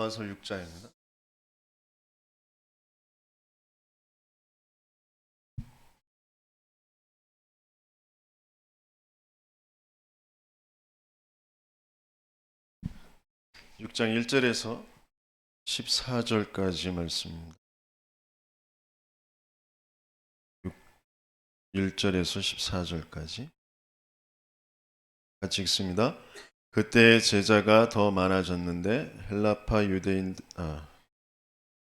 로마서 6장입니다. 육 장 1절에서 14절까지 말씀입니다. 1절에서 14절까지 같이 읽습니다. 그때 제자가 더 많아졌는데 헬라파 유대인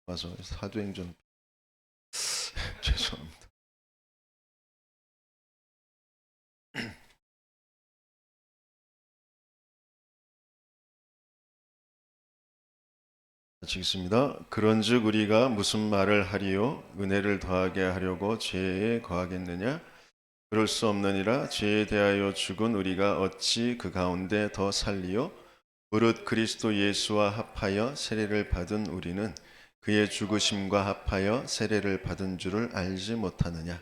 와서 사도행전 죄송합니다. 같이 읽습니다. 그런즉 우리가 무슨 말을 하리요? 은혜를 더하게 하려고 죄에 거하겠느냐? 그럴 수 없느니라. 죄에 대하여 죽은 우리가 어찌 그 가운데 더 살리요? 무릇 그리스도 예수와 합하여 세례를 받은 우리는 그의 죽으심과 합하여 세례를 받은 줄을 알지 못하느냐?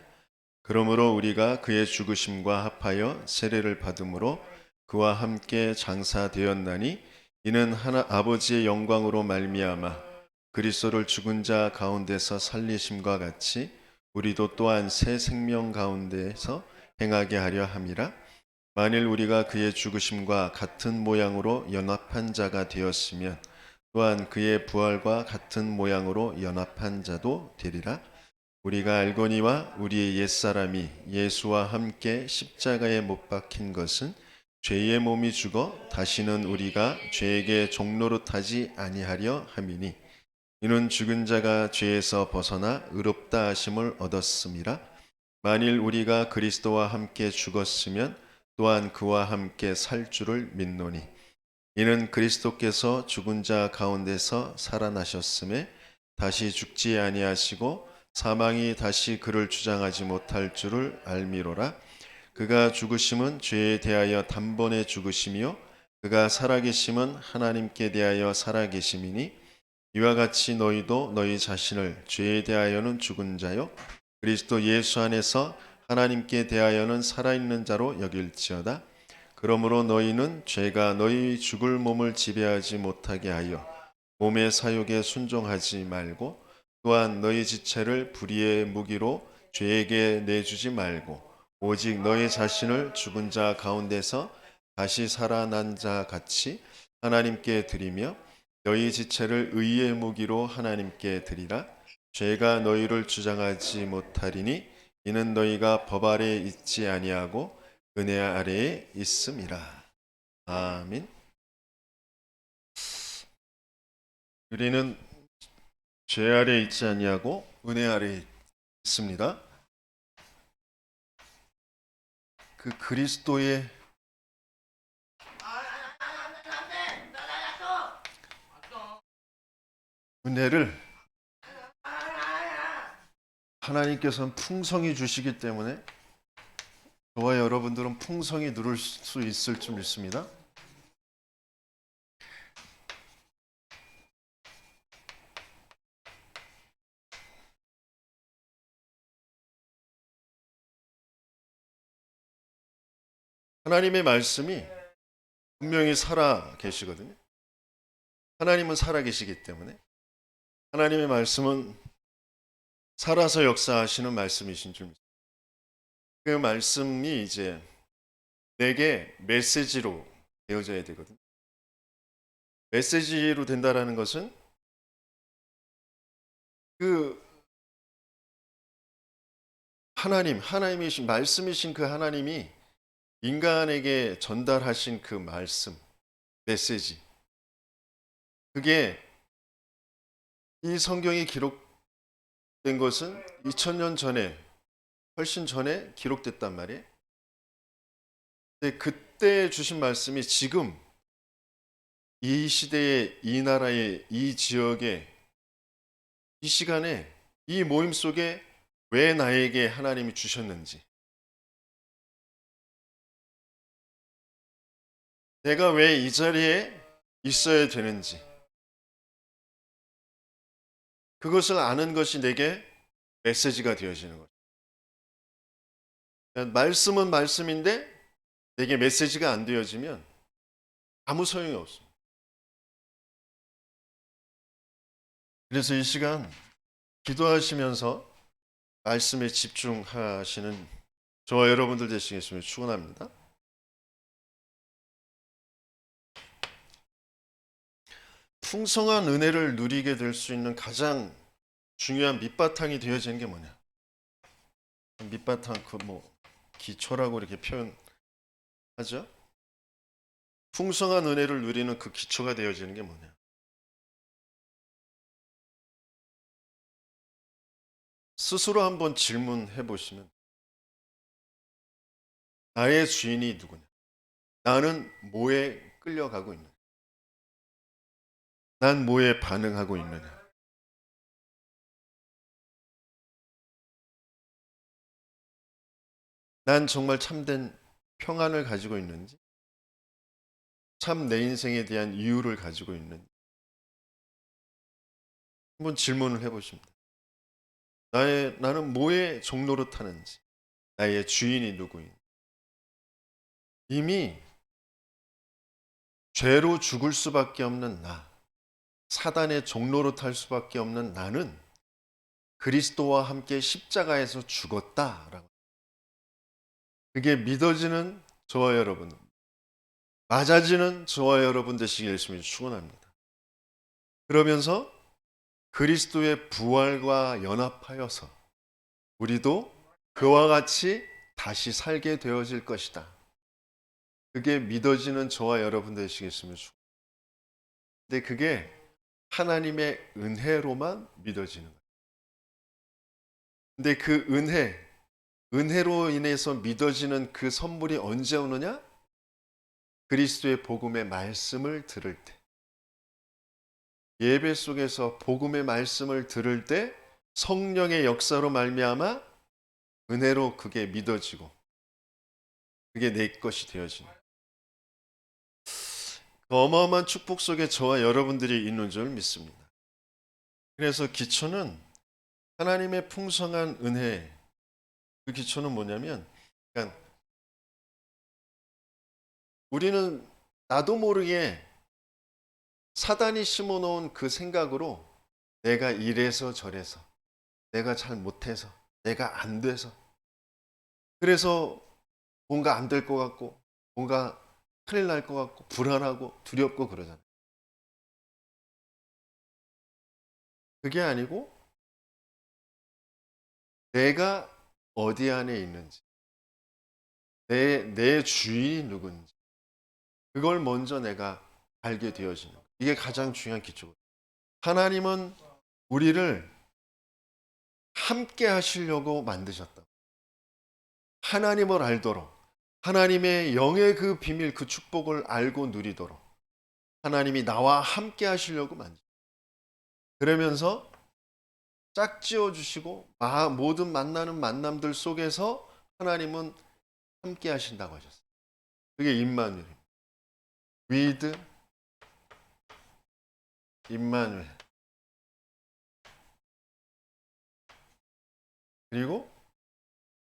그러므로 우리가 그의 죽으심과 합하여 세례를 받음으로 그와 함께 장사되었나니 이는 하나 아버지의 영광으로 말미암아 그리스도를 죽은 자 가운데서 살리심과 같이 우리도 또한 새 생명 가운데서 행하게 하려 함이라. 만일 우리가 그의 죽으심과 같은 모양으로 연합한 자가 되었으면 또한 그의 부활과 같은 모양으로 연합한 자도 되리라. 우리가 알거니와 우리의 옛사람이 예수와 함께 십자가에 못 박힌 것은 죄의 몸이 죽어 다시는 우리가 죄에게 종노릇하지 아니하려 함이니 이는 죽은 자가 죄에서 벗어나 의롭다 하심을 얻었음이라. 만일 우리가 그리스도와 함께 죽었으면 또한 그와 함께 살 줄을 믿노니 이는 그리스도께서 죽은 자 가운데서 살아나셨음에 다시 죽지 아니하시고 사망이 다시 그를 주장하지 못할 줄을 알미로라. 그가 죽으심은 죄에 대하여 단번에 죽으심이요 그가 살아계심은 하나님께 대하여 살아계심이니 이와 같이 너희도 너희 자신을 죄에 대하여는 죽은 자요 그리스도 예수 안에서 하나님께 대하여는 살아있는 자로 여길지어다. 그러므로 너희는 죄가 너희 죽을 몸을 지배하지 못하게 하여 몸의 사욕에 순종하지 말고 또한 너희 지체를 불의의 무기로 죄에게 내주지 말고 오직 너희 자신을 죽은 자 가운데서 다시 살아난 자 같이 하나님께 드리며 너희 지체를 의의 무기로 하나님께 드리라. 죄가 너희를 주장하지 못하리니 이는 너희가 법 아래에 있지 아니하고 은혜 아래에 있음이라. 아멘. 우리는 죄 아래에 있지 아니하고 은혜 아래에 있습니다. 그 그리스도의 은혜를 하나님께서는 풍성히 주시기 때문에 저와 여러분들은 풍성히 누릴 수 있을 줄 믿습니다. 하나님의 말씀이 분명히 살아 계시거든요. 하나님은 살아 계시기 때문에 하나님의 말씀은 살아서 역사하시는 말씀이신 줄 믿습니다. 그 말씀이 이제 내게 메시지로 되어져야 되거든요. 메시지로 된다라는 것은 그 하나님이신 말씀이신 그 하나님이 인간에게 전달하신 그 말씀, 메시지. 그게 이 성경이 기록된 것은 2000년 전에, 훨씬 전에 기록됐단 말이에요. 근데 그때 주신 말씀이 지금 이 시대에, 이 나라에, 이 지역에, 이 시간에, 이 모임 속에 왜 나에게 하나님이 주셨는지, 내가 왜 이 자리에 있어야 되는지, 그것을 아는 것이 내게 메시지가 되어지는 거죠. 말씀은 말씀인데 내게 메시지가 안 되어지면 아무 소용이 없습니다. 그래서 이 시간 기도하시면서 말씀에 집중하시는 저와 여러분들 되시겠으면 축원합니다. 풍성한 은혜를 누리게 될 수 있는 가장 중요한 밑바탕이 되어지는 게 뭐냐? 밑바탕 기초라고 이렇게 표현하죠. 풍성한 은혜를 누리는 그 기초가 되어지는 게 뭐냐? 스스로 한번 질문해 보시면 나의 주인이 누구냐? 나는 뭐에 끌려가고 있느냐? 난 뭐에 반응하고 있느냐? 난 정말 참된 평안을 가지고 있는지, 참 내 인생에 대한 이유를 가지고 있는지 한번 질문을 해보십니다. 나는 뭐에 종로로 타는지, 나의 주인이 누구인지. 이미 죄로 죽을 수밖에 없는 나, 사단의 종로로 탈 수밖에 없는 나는 그리스도와 함께 십자가에서 죽었다라고. 그게 믿어지는 저와 여러분, 맞아지는 저와 여러분 되시길 열심히 축원합니다. 그러면서 그리스도의 부활과 연합하여서 우리도 그와 같이 다시 살게 되어질 것이다. 그게 믿어지는 저와 여러분 되시겠으면 좋겠습니다. 근데 그게 하나님의 은혜로만 믿어지는 거예요. 근데 그 은혜로 인해서 믿어지는 그 선물이 언제 오느냐? 그리스도의 복음의 말씀을 들을 때. 예배 속에서 복음의 말씀을 들을 때 성령의 역사로 말미암아 은혜로 그게 믿어지고 그게 내 것이 되어지는 그 어마어마한 축복 속에 저와 여러분들이 있는 줄 믿습니다. 그래서 기초는 하나님의 풍성한 은혜, 그 기초는 뭐냐면, 그러니까 우리는 나도 모르게 사단이 심어놓은 그 생각으로 내가 이래서 저래서, 내가 잘 못해서, 내가 안 돼서, 그래서 뭔가 안 될 것 같고, 뭔가 큰일 날 것 같고, 불안하고, 두렵고 그러잖아요. 그게 아니고, 내가 어디 안에 있는지, 내 주인이 누군지, 그걸 먼저 내가 알게 되어지는 거예요. 이게 가장 중요한 기초거든요. 하나님은 우리를 함께 하시려고 만드셨다. 하나님을 알도록, 하나님의 영의 그 비밀, 그 축복을 알고 누리도록 하나님이 나와 함께 하시려고 만드셨다. 그러면서 짝지어 주시고 모든 만나는 만남들 속에서 하나님은 함께 하신다고 하셨어요. 그게 임마누엘. with 임마누엘. 그리고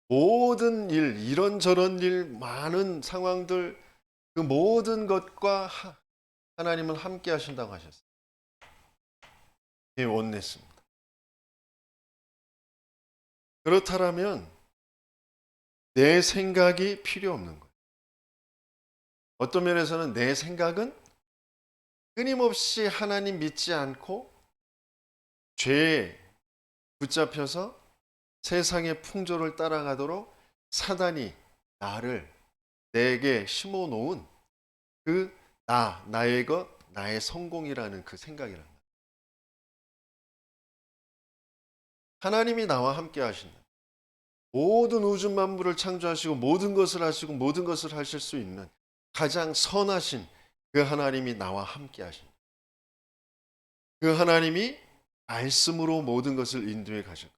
모든 일, 이런저런 일, 많은 상황들, 그 모든 것과 하나님은 함께 하신다고 하셨어요. 이 원냈습니다. 그렇다면 내 생각이 필요 없는 거예요. 어떤 면에서는 내 생각은 끊임없이 하나님 믿지 않고 죄에 붙잡혀서 세상의 풍조를 따라가도록 사단이 내게 심어 놓은 그 나의 것, 나의 성공이라는 그 생각이란 말이에요. 하나님이 나와 함께 하신다. 모든 우주 만물을 창조하시고 모든 것을 하시고 모든 것을 하실 수 있는 가장 선하신 그 하나님이 나와 함께 하신다. 그 하나님이 말씀으로 모든 것을 인도해 가실 거예요.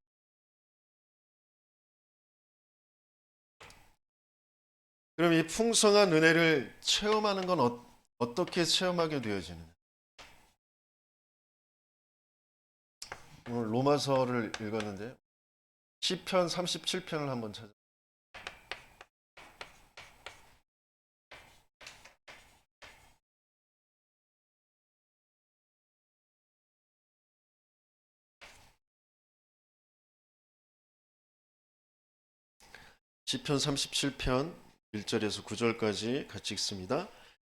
그럼 이 풍성한 은혜를 체험하는 건 어떻게 체험하게 되어지느냐? 오늘 로마서를 읽었는데요. 시편 37편을 한번 찾아. 시편 37편 1절에서 9절까지 같이 읽습니다.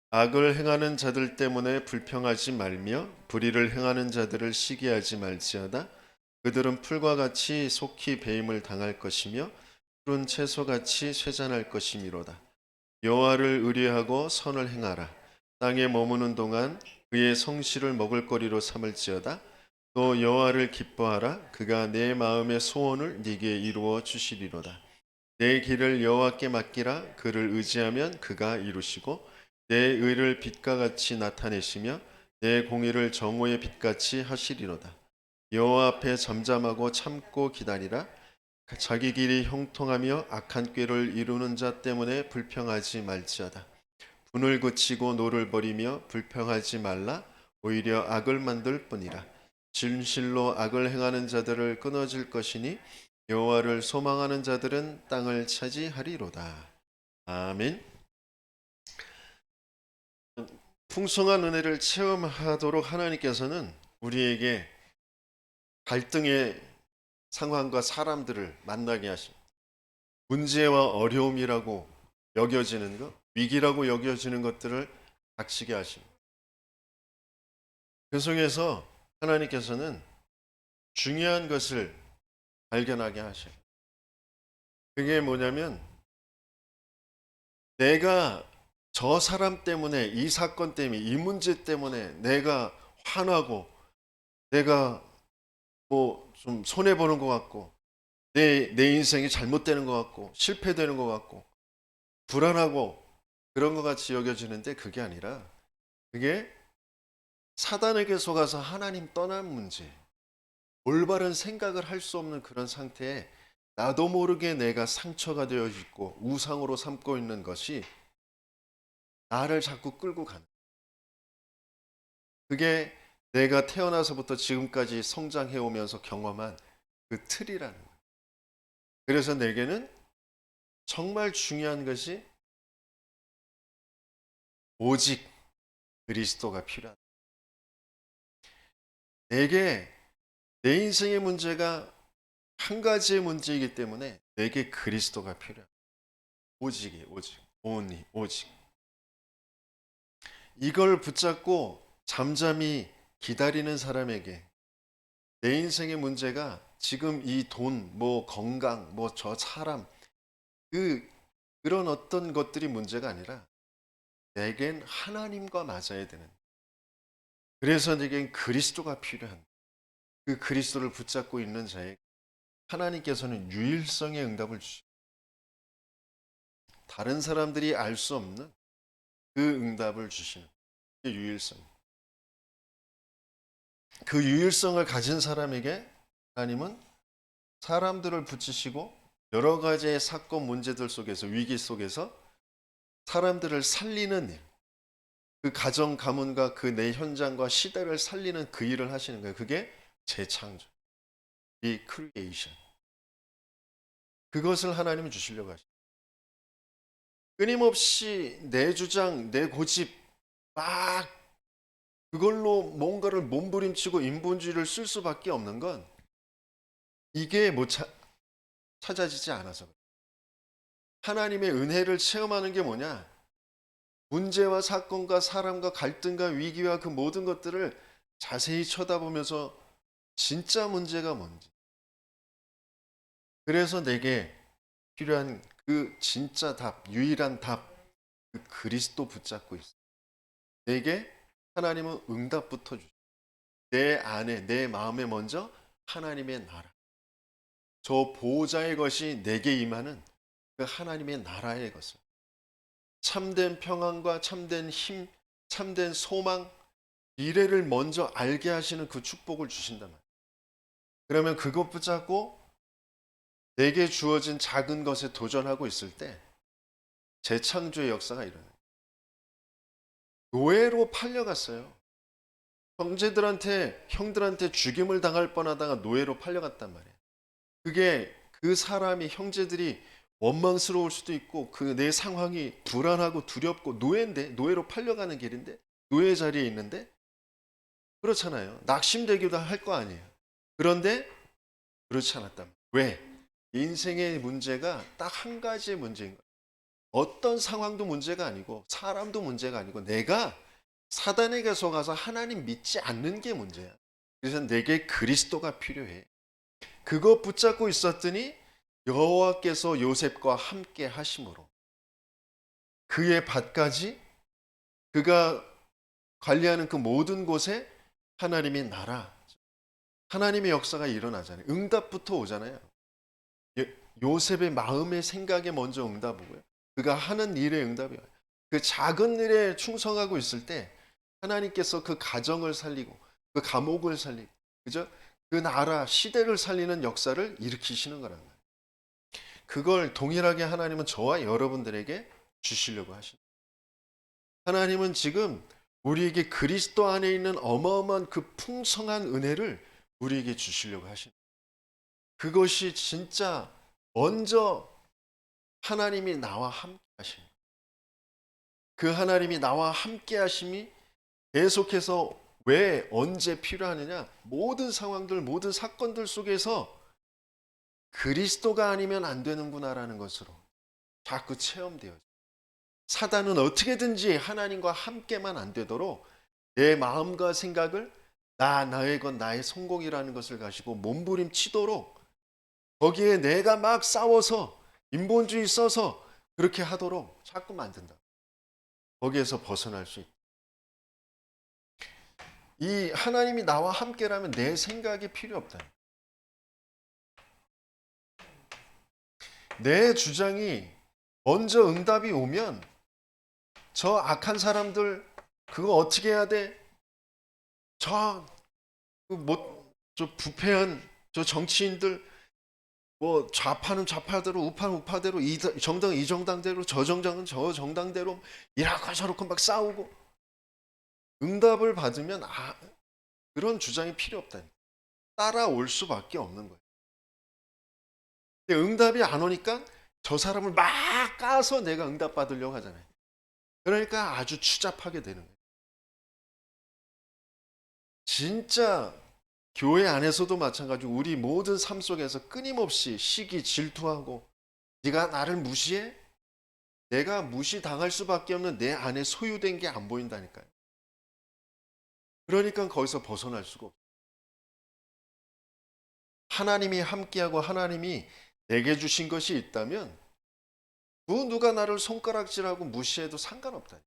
악을 행하는 자들 때문에 불평하지 말며 불의를 행하는 자들을 시기하지 말지어다. 그들은 풀과 같이 속히 배임을 당할 것이며 푸른 채소같이 쇠잔할 것이미로다. 여호와를 의뢰하고 선을 행하라. 땅에 머무는 동안 그의 성실을 먹을거리로 삼을지어다. 또 여호와를 기뻐하라. 그가 내 마음의 소원을 네게 이루어 주시리로다. 내 길을 여호와께 맡기라. 그를 의지하면 그가 이루시고 내 의를 빛과 같이 나타내시며 내 공의를 정오의 빛같이 하시리로다. 여호와 앞에 잠잠하고 참고 기다리라. 자기 길이 형통하며 악한 꾀를 이루는 자 때문에 불평하지 말지어다. 분을 그치고 노를 버리며 불평하지 말라. 오히려 악을 만들 뿐이라. 진실로 악을 행하는 자들을 끊어질 것이니 여호와를 소망하는 자들은 땅을 차지하리로다. 아멘. 풍성한 은혜를 체험하도록 하나님께서는 우리에게 갈등의 상황과 사람들을 만나게 하십니다. 문제와 어려움이라고 여겨지는 것, 위기라고 여겨지는 것들을 닥치게 하십니다. 그 속에서 하나님께서는 중요한 것을 발견하게 하셔요. 그게 뭐냐면 내가 저 사람 때문에, 이 사건 때문에, 이 문제 때문에 내가 화나고 내가 뭐 좀 손해보는 것 같고 내 인생이 잘못되는 것 같고 실패되는 것 같고 불안하고 그런 것 같이 여겨지는데 그게 아니라 그게 사단에게 속아서 하나님 떠난 문제, 올바른 생각을 할 수 없는 그런 상태에 나도 모르게 내가 상처가 되어 있고 우상으로 삼고 있는 것이 나를 자꾸 끌고 가는, 그게 내가 태어나서부터 지금까지 성장해 오면서 경험한 그 틀이라는 거예요. 그래서 내게는 정말 중요한 것이 오직 그리스도가 필요하다. 내게 내 인생의 문제가 한 가지의 문제이기 때문에 내게 그리스도가 필요하다. 오직이 오직 only 오직 이걸 붙잡고 잠잠히 기다리는 사람에게 내 인생의 문제가 지금 이 돈, 뭐 건강, 뭐 저 사람 그런 어떤 것들이 문제가 아니라 내겐 하나님과 맞아야 되는, 그래서 내겐 그리스도가 필요한, 그 그리스도를 붙잡고 있는 자에게 하나님께서는 유일성의 응답을 주시고 다른 사람들이 알 수 없는 그 응답을 주시는 그 유일성, 그 유일성을 가진 사람에게 하나님은 사람들을 붙이시고 여러 가지의 사건 문제들 속에서 위기 속에서 사람들을 살리는 일, 그 가정 가문과 그 내 현장과 시대를 살리는 그 일을 하시는 거예요. 그게 재창조, 리크리에이션. 그것을 하나님이 주시려고 하십니다. 끊임없이 내 주장, 내 고집 막 그걸로 뭔가를 몸부림치고 인본주의를 쓸 수밖에 없는 건 이게 찾아지지 않아서 그래요. 하나님의 은혜를 체험하는 게 뭐냐? 문제와 사건과 사람과 갈등과 위기와 그 모든 것들을 자세히 쳐다보면서 진짜 문제가 뭔지, 그래서 내게 필요한 그 진짜 답, 유일한 답, 그 그리스도 붙잡고 있어. 내게 하나님은 응답부터 주셔. 내 안에, 내 마음에 먼저 하나님의 나라, 저 보호자의 것이 내게 임하는 그 하나님의 나라의 것을, 참된 평안과 참된 힘, 참된 소망, 미래를 먼저 알게 하시는 그 축복을 주신단 말이에요. 그러면 그것 붙잡고 내게 주어진 작은 것에 도전하고 있을 때 재창조의 역사가 일어나요. 노예로 팔려갔어요. 형들한테 죽임을 당할 뻔하다가 노예로 팔려갔단 말이에요. 그게 그 사람이, 형제들이 원망스러울 수도 있고 그 내 상황이 불안하고 두렵고 노예인데, 노예로 팔려가는 길인데, 노예 자리에 있는데 그렇잖아요. 낙심되기도 할 거 아니에요. 그런데 그렇지 않았단 말이에요. 왜? 인생의 문제가 딱 한 가지의 문제인 거예요. 어떤 상황도 문제가 아니고 사람도 문제가 아니고 내가 사단에게 속아서 하나님 믿지 않는 게 문제야. 그래서 내게 그리스도가 필요해. 그거 붙잡고 있었더니 여호와께서 요셉과 함께 하심으로 그의 밭까지 그가 관리하는 그 모든 곳에 하나님이 나라, 하나님의 역사가 일어나잖아요. 응답부터 오잖아요. 요셉의 마음의 생각에 먼저 응답 오고요. 그가 하는 일에 응답이 와요. 그 작은 일에 충성하고 있을 때 하나님께서 그 가정을 살리고 그 감옥을 살리고 그죠? 그 나라 시대를 살리는 역사를 일으키시는 거란 말이에요. 그걸 동일하게 하나님은 저와 여러분들에게 주시려고 하십니다. 하나님은 지금 우리에게 그리스도 안에 있는 어마어마한 그 풍성한 은혜를 우리에게 주시려고 하십니다. 그것이 진짜 먼저 하나님이 나와 함께 하십니다. 그 하나님이 나와 함께 하심이 계속해서 왜 언제 필요하느냐? 모든 상황들, 모든 사건들 속에서 그리스도가 아니면 안 되는구나라는 것으로 자꾸 체험되어요. 사단은 어떻게든지 하나님과 함께만 안 되도록 내 마음과 생각을 나의 것, 나의 성공이라는 것을 가지고 몸부림치도록 거기에 내가 막 싸워서 인본주의 써서 그렇게 하도록 자꾸 만든다. 거기에서 벗어날 수 있다. 이 하나님이 나와 함께라면 내 생각이 필요 없다. 내 주장이 먼저 응답이 오면 저 악한 사람들 그거 어떻게 해야 돼? 저 부패한 저 정치인들 뭐 좌파는 좌파대로 우파는 우파대로 이 정당은 이 정당대로 저 정당은 저 정당대로 이라고 저렇게 막 싸우고 응답을 받으면 그런 주장이 필요 없다. 따라올 수밖에 없는 거예요. 근데 응답이 안 오니까 저 사람을 막 까서 내가 응답 받으려고 하잖아요. 그러니까 아주 추잡하게 되는 거예요. 진짜 교회 안에서도 마찬가지고 우리 모든 삶 속에서 끊임없이 시기 질투하고 네가 나를 무시해? 내가 무시당할 수밖에 없는 내 안에 소유된 게 안 보인다니까요. 그러니까 거기서 벗어날 수가 없어요. 하나님이 함께하고 하나님이 내게 주신 것이 있다면 누가 나를 손가락질하고 무시해도 상관없다.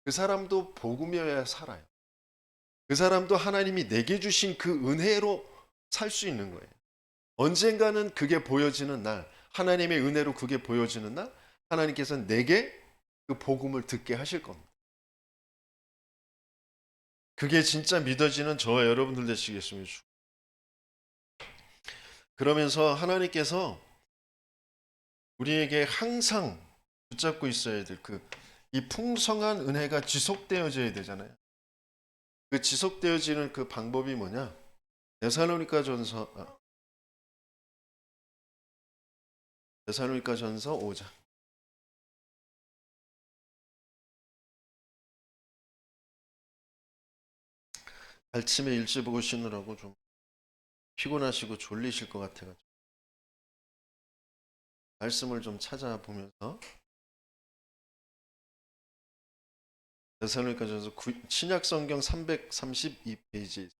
그 사람도 복음이어야 살아요. 그 사람도 하나님이 내게 주신 그 은혜로 살 수 있는 거예요. 언젠가는 그게 보여지는 날, 하나님의 은혜로 그게 보여지는 날, 하나님께서는 내게 그 복음을 듣게 하실 겁니다. 그게 진짜 믿어지는 저와 여러분들 되시겠습니다. 그러면서 하나님께서 우리에게 항상 붙잡고 있어야 될 이 풍성한 은혜가 지속되어져야 되잖아요. 그 지속되어지는 그 방법이 뭐냐? 데살로니가전서 5장. 아침에 일찍 오시느라고 좀 피곤하시고 졸리실 것 같아가지고 말씀을 좀 찾아보면서 데살로니가전서 신약성경 332페이지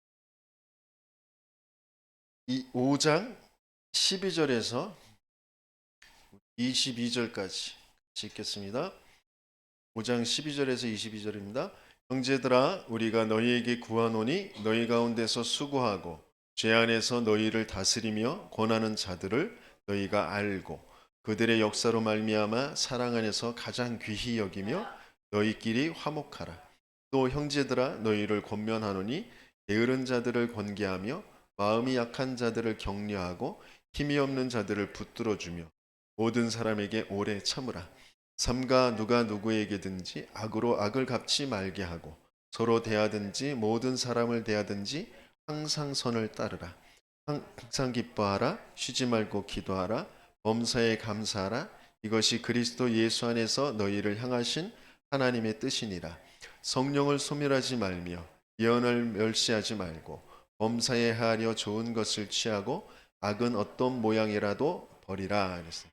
이 5장 12절에서 22절까지 같이 읽겠습니다. 5장 12절에서 22절입니다. 형제들아 우리가 너희에게 구하노니 너희 가운데서 수고하고 죄 안에서 너희를 다스리며 권하는 자들을 너희가 알고 그들의 역사로 말미암아 사랑 안에서 가장 귀히 여기며 너희끼리 화목하라. 또 형제들아 너희를 권면하노니 게으른 자들을 권계하며 마음이 약한 자들을 격려하고 힘이 없는 자들을 붙들어 주며 모든 사람에게 오래 참으라. 삼가 누가 누구에게든지 악으로 악을 갚지 말게 하고 서로 대하든지 모든 사람을 대하든지 항상 선을 따르라. 항상 기뻐하라. 쉬지 말고 기도하라. 범사에 감사하라. 이것이 그리스도 예수 안에서 너희를 향하신 하나님의 뜻이니라. 성령을 소멸하지 말며 예언을 멸시하지 말고 범사에 하려 좋은 것을 취하고 악은 어떤 모양이라도 버리라 그랬어요.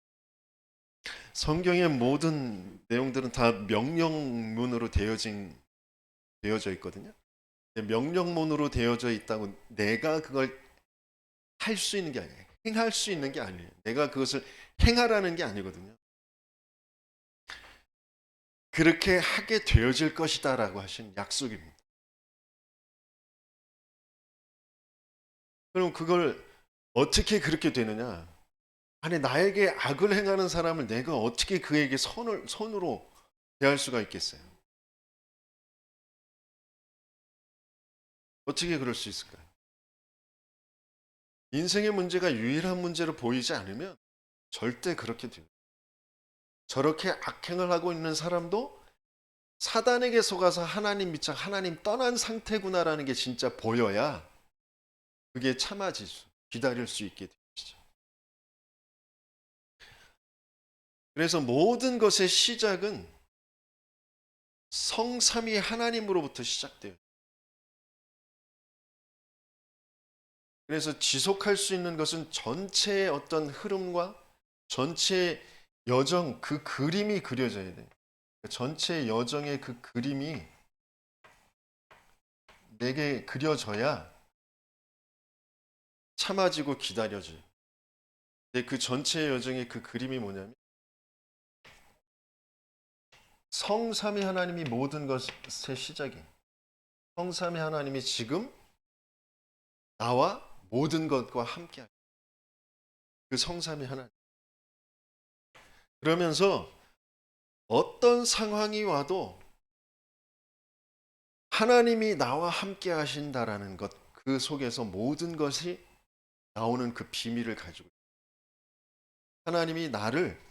성경의 모든 내용들은 다 명령문으로 되어져 있거든요. 명령문으로 되어져 있다고 내가 그걸 할 수 있는 게 아니에요. 행할 수 있는 게 아니에요. 내가 그것을 행하라는 게 아니거든요. 그렇게 하게 되어질 것이다라고 하신 약속입니다. 그럼 그걸 어떻게 그렇게 되느냐? 아니 나에게 악을 행하는 사람을 내가 어떻게 그에게 선으로 대할 수가 있겠어요? 어떻게 그럴 수 있을까요? 인생의 문제가 유일한 문제로 보이지 않으면 절대 그렇게 돼요. 저렇게 악행을 하고 있는 사람도 사단에게 속아서 하나님 믿자 하나님 떠난 상태구나라는 게 진짜 보여야 그게 참아질 수, 기다릴 수 있게 되시죠. 그래서 모든 것의 시작은 성삼위 하나님으로부터 시작돼요. 그래서 지속할 수 있는 것은 전체의 어떤 흐름과 전체의 여정, 그 그림이 그려져야 돼요. 전체 여정의 그 그림이 내게 그려져야 참아지고 기다려져요. 근데 그 전체 여정의 그 그림이 뭐냐면 성삼위 하나님이 모든 것의 시작이에요. 성삼위 하나님이 지금 나와 모든 것과 함께 그 성삼위 하나님. 그러면서 어떤 상황이 와도 하나님이 나와 함께 하신다라는 것, 그 속에서 모든 것이 나오는 그 비밀을 가지고 있어요. 하나님이 나를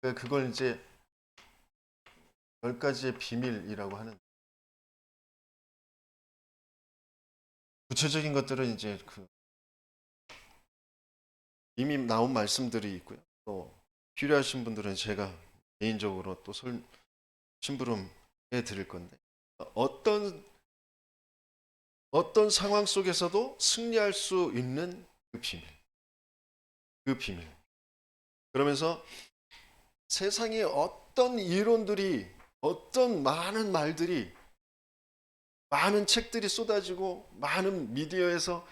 그걸 이제 10가지의 비밀이라고 하는 구체적인 것들은 이제 그 이미 나온 말씀들이 있고요. 또 필요하신 분들은 제가 개인적으로 또 심부름해 드릴 건데 어떤 상황 속에서도 승리할 수 있는 그 비밀, 그 비밀. 그러면서 세상에 어떤 이론들이 어떤 많은 말들이 많은 책들이 쏟아지고 많은 미디어에서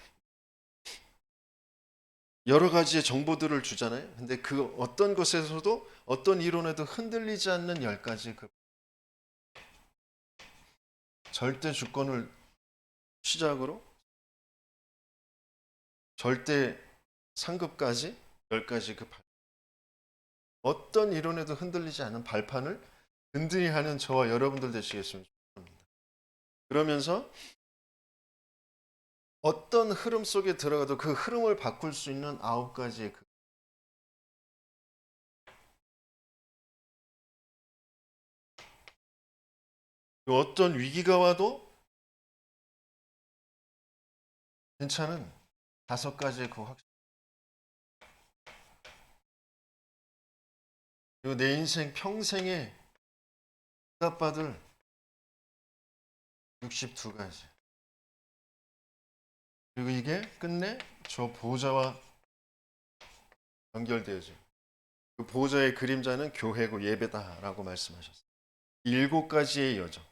여러 가지의 정보들을 주잖아요. 근데 그 어떤 것에서도 어떤 이론에도 흔들리지 않는 10가지 그 절대 주권을 시작으로 절대 상급까지 10가지 그 어떤 이론에도 흔들리지 않은 발판을 든든히 하는 저와 여러분들 되시겠으면 좋겠습니다. 그러면서 어떤 흐름 속에 들어가도 그 흐름을 바꿀 수 있는 9가지의 그 어떤 위기가 와도 괜찮은 5가지의 그 확신. 그리고 내 인생 평생에 응답받을 62가지. 그리고 이게 끝내 저 보호자와 연결되어져요. 그 보호자의 그림자는 교회고 예배다라고 말씀하셨어요. 7가지의 여정.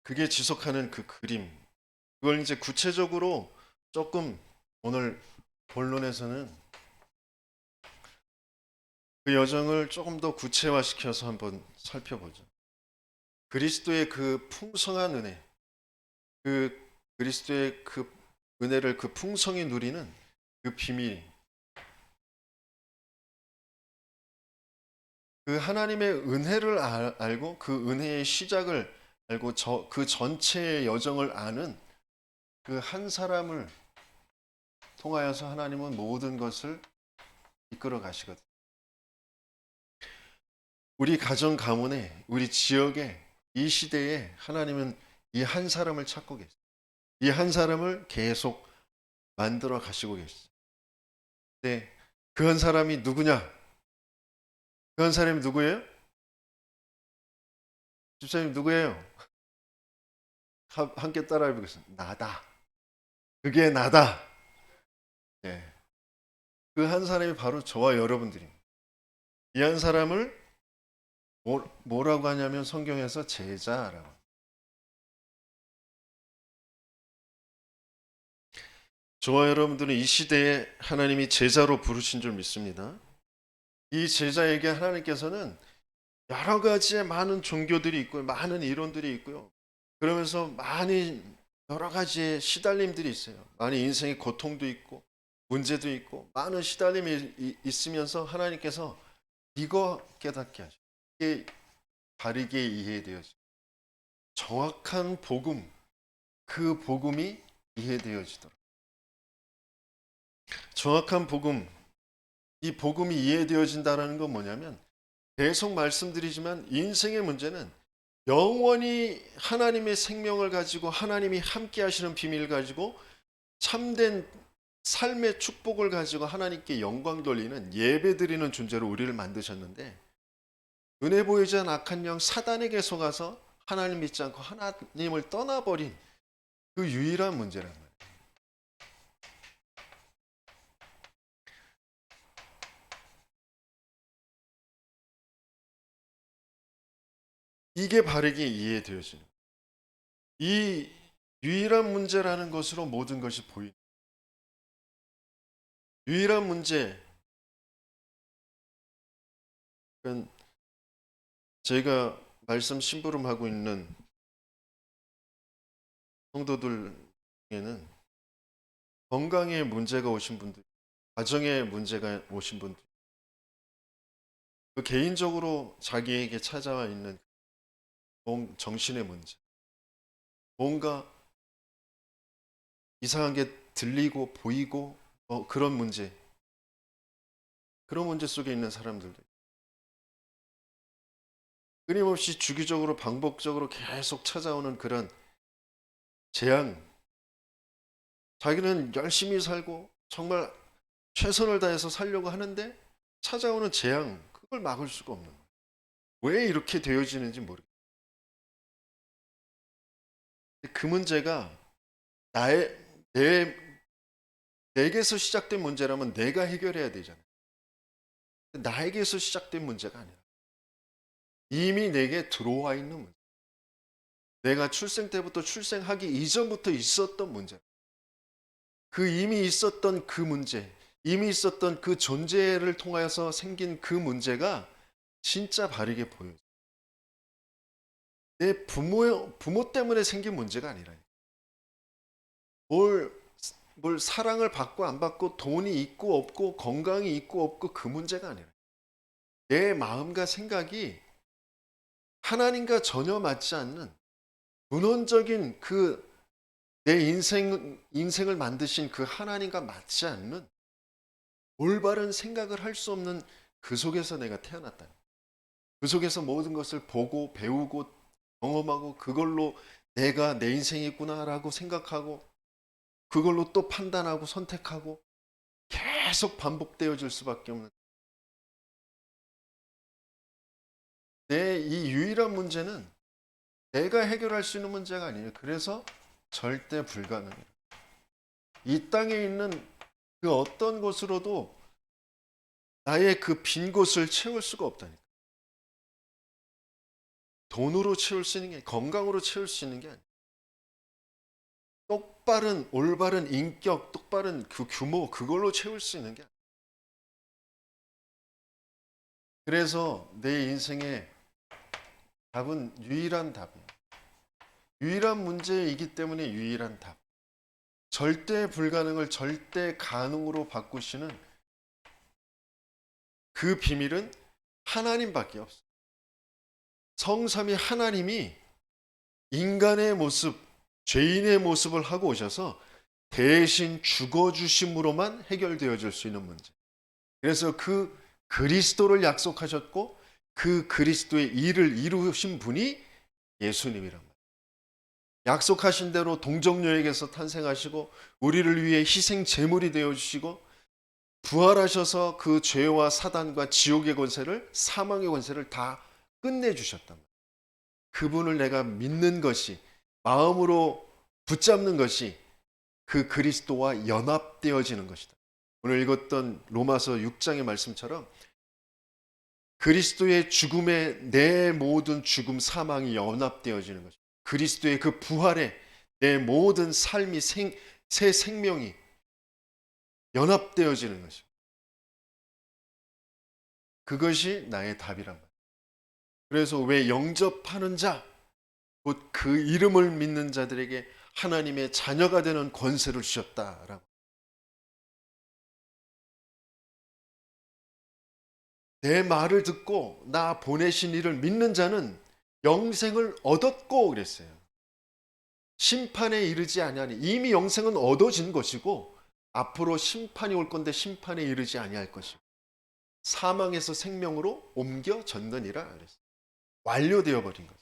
그게 지속하는 그 그림. 그걸 이제 구체적으로 조금 오늘 본론에서는 그 여정을 조금 더 구체화시켜서 한번 살펴보죠. 그리스도의 그 풍성한 은혜, 그 그리스도의 그 은혜를 그 풍성히 누리는 그 비밀, 그 하나님의 은혜를 알고 그 은혜의 시작을 알고 그 전체의 여정을 아는 그 한 사람을 통하여서 하나님은 모든 것을 이끌어 가시거든요. 우리 가정 가문에, 우리 지역에, 이 시대에 하나님은 이 한 사람을 찾고 계세요. 이 한 사람을 계속 만들어 가시고 계시죠. 네, 그 한 사람이 누구냐? 그 한 사람이 누구예요? 집사님 누구예요? 함께 따라해 보겠습니다. 나다. 그게 나다. 예. 그 한 사람이 바로 저와 여러분들입니다. 이 한 사람을 뭐라고 하냐면 성경에서 제자라고. 저와 여러분들은 이 시대에 하나님이 제자로 부르신 줄 믿습니다. 이 제자에게 하나님께서는 여러 가지의 많은 종교들이 있고요. 많은 이론들이 있고요. 그러면서 많이 여러 가지의 시달림들이 있어요. 많은 인생의 고통도 있고 문제도 있고 많은 시달림이 있으면서 하나님께서 이거 깨닫게 하셔. 이게 바르게 이해되어져. 정확한 복음, 그 복음이 이해되어지도록. 정확한 복음, 이 복음이 이해되어진다는 건 뭐냐면 계속 말씀드리지만 인생의 문제는 영원히 하나님의 생명을 가지고 하나님이 함께 하시는 비밀을 가지고 참된 삶의 축복을 가지고 하나님께 영광 돌리는 예배 드리는 존재로 우리를 만드셨는데 눈에 보이지 않는 악한 영 사단에게 속아서 하나님 믿지 않고 하나님을 떠나버린 그 유일한 문제란 말이에요. 이게 바르게 이해되어지는 이 유일한 문제라는 것으로 모든 것이 보이는 유일한 문제. 그러니까 제가 말씀 심부름하고 있는 성도들 중에는 건강에 문제가 오신 분들, 가정에 문제가 오신 분들, 그 개인적으로 자기에게 찾아와 있는 정신의 문제, 뭔가 이상한 게 들리고 보이고 그런 문제, 그런 문제 속에 있는 사람들도 끊임없이 주기적으로 반복적으로 계속 찾아오는 그런 재앙. 자기는 열심히 살고 정말 최선을 다해서 살려고 하는데 찾아오는 재앙, 그걸 막을 수가 없는 거예요. 왜 이렇게 되어지는지 모르겠어요. 그 문제가 나의 내 내게서 시작된 문제라면 내가 해결해야 되잖아요. 나에게서 시작된 문제가 아니라 이미 내게 들어와 있는 문제. 내가 출생 때부터 출생하기 이전부터 있었던 문제. 그 이미 있었던 그 문제, 이미 있었던 그 존재를 통하여서 생긴 그 문제가 진짜 바르게 보여요. 내 부모 때문에 생긴 문제가 아니라 뭘, 뭘 사랑을 받고 안 받고 돈이 있고 없고 건강이 있고 없고 그 문제가 아니라 내 마음과 생각이 하나님과 전혀 맞지 않는 근원적인 그 내 인생을 만드신 그 하나님과 맞지 않는 올바른 생각을 할 수 없는 그 속에서 내가 태어났다. 그 속에서 모든 것을 보고 배우고 경험하고 그걸로 내가 내 인생이구나라고 생각하고 그걸로 또 판단하고 선택하고 계속 반복되어질 수밖에 없는 내 이 유일한 문제는 내가 해결할 수 있는 문제가 아니에요. 그래서 절대 불가능해요. 이 땅에 있는 그 어떤 것으로도 나의 그 빈 곳을 채울 수가 없다니까. 돈으로 채울 수 있는 게 건강으로 채울 수 있는 게 아니에요. 똑바른 올바른 인격, 똑바른 그 규모 그걸로 채울 수 있는 게 아니에요. 그래서 내 인생의 답은 유일한 답이에요. 유일한 문제이기 때문에 유일한 답. 절대 불가능을 절대 가능으로 바꾸시는 그 비밀은 하나님밖에 없어요. 성삼위 하나님이 인간의 모습, 죄인의 모습을 하고 오셔서 대신 죽어주심으로만 해결되어질 수 있는 문제. 그래서 그 그리스도를 약속하셨고 그 그리스도의 일을 이루신 분이 예수님이란 말이에요. 약속하신 대로 동정녀에게서 탄생하시고 우리를 위해 희생 제물이 되어주시고 부활하셔서 그 죄와 사단과 지옥의 권세를 사망의 권세를 다 끝내주셨단 말이에요. 그분을 내가 믿는 것이 마음으로 붙잡는 것이 그 그리스도와 연합되어지는 것이다. 오늘 읽었던 로마서 6장의 말씀처럼 그리스도의 죽음에 내 모든 죽음, 사망이 연합되어지는 것이다. 그리스도의 그 부활에 내 모든 삶이 새 생명이 연합되어지는 것이다. 그것이 나의 답이란 말이에요. 그래서 왜 영접하는 자, 곧 그 이름을 믿는 자들에게 하나님의 자녀가 되는 권세를 주셨다라고. 내 말을 듣고 나 보내신 이를 믿는 자는 영생을 얻었고 그랬어요. 심판에 이르지 아니하니, 이미 영생은 얻어진 것이고 앞으로 심판이 올 건데 심판에 이르지 아니할 것이고 사망에서 생명으로 옮겨졌느니라 그랬어요. 완료되어 버린 것.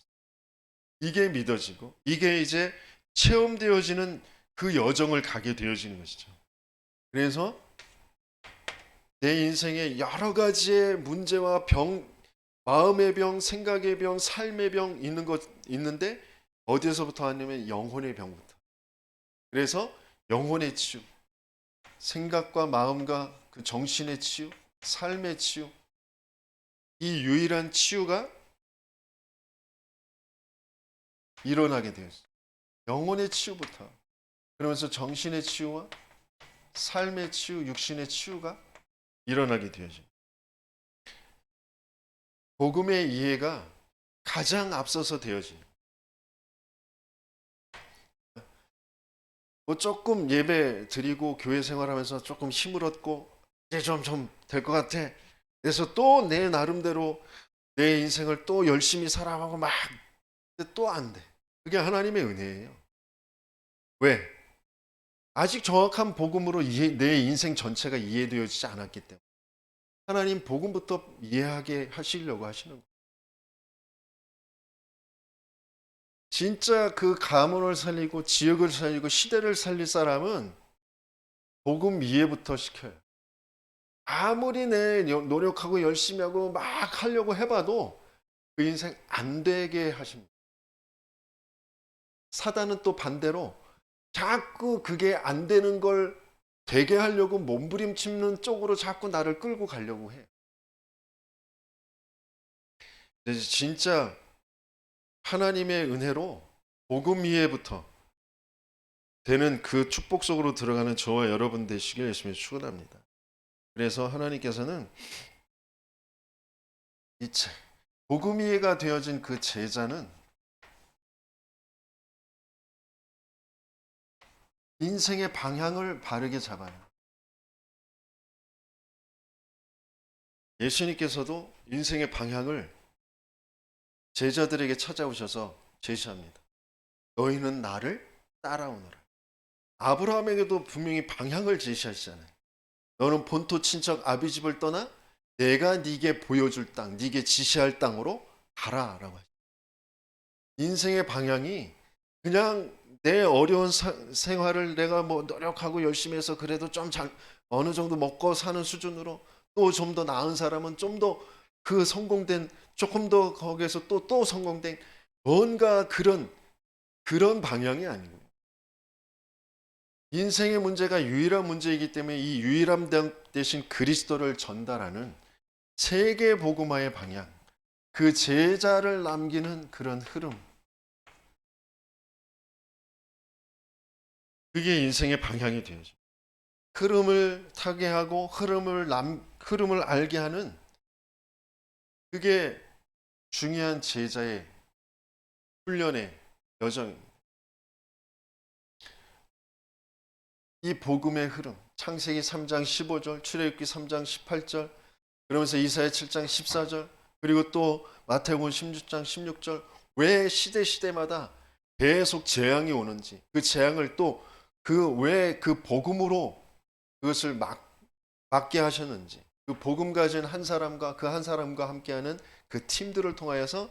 이게 믿어지고 이게 이제 체험되어지는 그 여정을 가게 되어지는 것이죠. 그래서 내 인생에 여러 가지의 문제와 병, 마음의 병, 생각의 병, 삶의 병 있는데 어디에서부터 왔냐면 영혼의 병부터. 그래서 영혼의 치유, 생각과 마음과 그 정신의 치유, 삶의 치유, 이 유일한 치유가 일어나게 되었어요. 영혼의 치유부터. 그러면서 정신의 치유와 삶의 치유, 육신의 치유가 일어나게 되어져요. 복음의 이해가 가장 앞서서 되어져요. 뭐 조금 예배 드리고 교회 생활하면서 조금 힘을 얻고 이제 좀 될 것 같아. 그래서 또 내 나름대로 내 인생을 또 열심히 살아가고 막 또 안 돼. 그게 하나님의 은혜예요. 왜? 아직 정확한 복음으로 내 인생 전체가 이해되어지지 않았기 때문에 하나님 복음부터 이해하게 하시려고 하시는 거예요. 진짜 그 가문을 살리고 지역을 살리고 시대를 살릴 사람은 복음 이해부터 시켜요. 아무리 내 노력하고 열심히 하고 막 하려고 해봐도 그 인생 안 되게 하십니다. 사단은 또 반대로 자꾸 그게 안 되는 걸 되게 하려고 몸부림치는 쪽으로 자꾸 나를 끌고 가려고 해. 근데 진짜 하나님의 은혜로 복음 이해부터 되는 그 축복 속으로 들어가는 저와 여러분 되시길 열심히 축원합니다. 그래서 하나님께서는 이 복음 이해가 되어진 그 제자는 인생의 방향을 바르게 잡아요. 예수님께서도 인생의 방향을 제자들에게 찾아오셔서 제시합니다. 너희는 나를 따라오너라. 아브라함에게도 분명히 방향을 제시하시잖아요. 너는 본토 친척 아비 집을 떠나 내가 네게 보여줄 땅, 네게 지시할 땅으로 가라라고 하죠. 인생의 방향이 그냥 내 어려운 생활을 내가 뭐 노력하고 열심히 해서 그래도 좀 어느 정도 먹고 사는 수준으로 또 좀 더 나은 사람은 좀 더 그 성공된 조금 더 거기에서 또 성공된 뭔가 그런 방향이 아니고 인생의 문제가 유일한 문제이기 때문에 이 유일함 대신 그리스도를 전달하는 세계 복음화의 방향, 그 제자를 남기는 그런 흐름, 그게 인생의 방향이 되어죠. 흐름을 타게 하고 흐름을 알게 하는 그게 중요한 제자의 훈련의 여정입니다. 이 복음의 흐름, 창세기 3장 15절, 출애굽기 3장 18절, 그러면서 이사야 7장 14절, 그리고 또 마태복음 16장 16절, 왜 시대마다 계속 재앙이 오는지, 그 재앙을 또 왜 그 복음으로 그것을 막게 하셨는지, 그 복음 가진 한 사람과 그 한 사람과 함께하는 그 팀들을 통하여서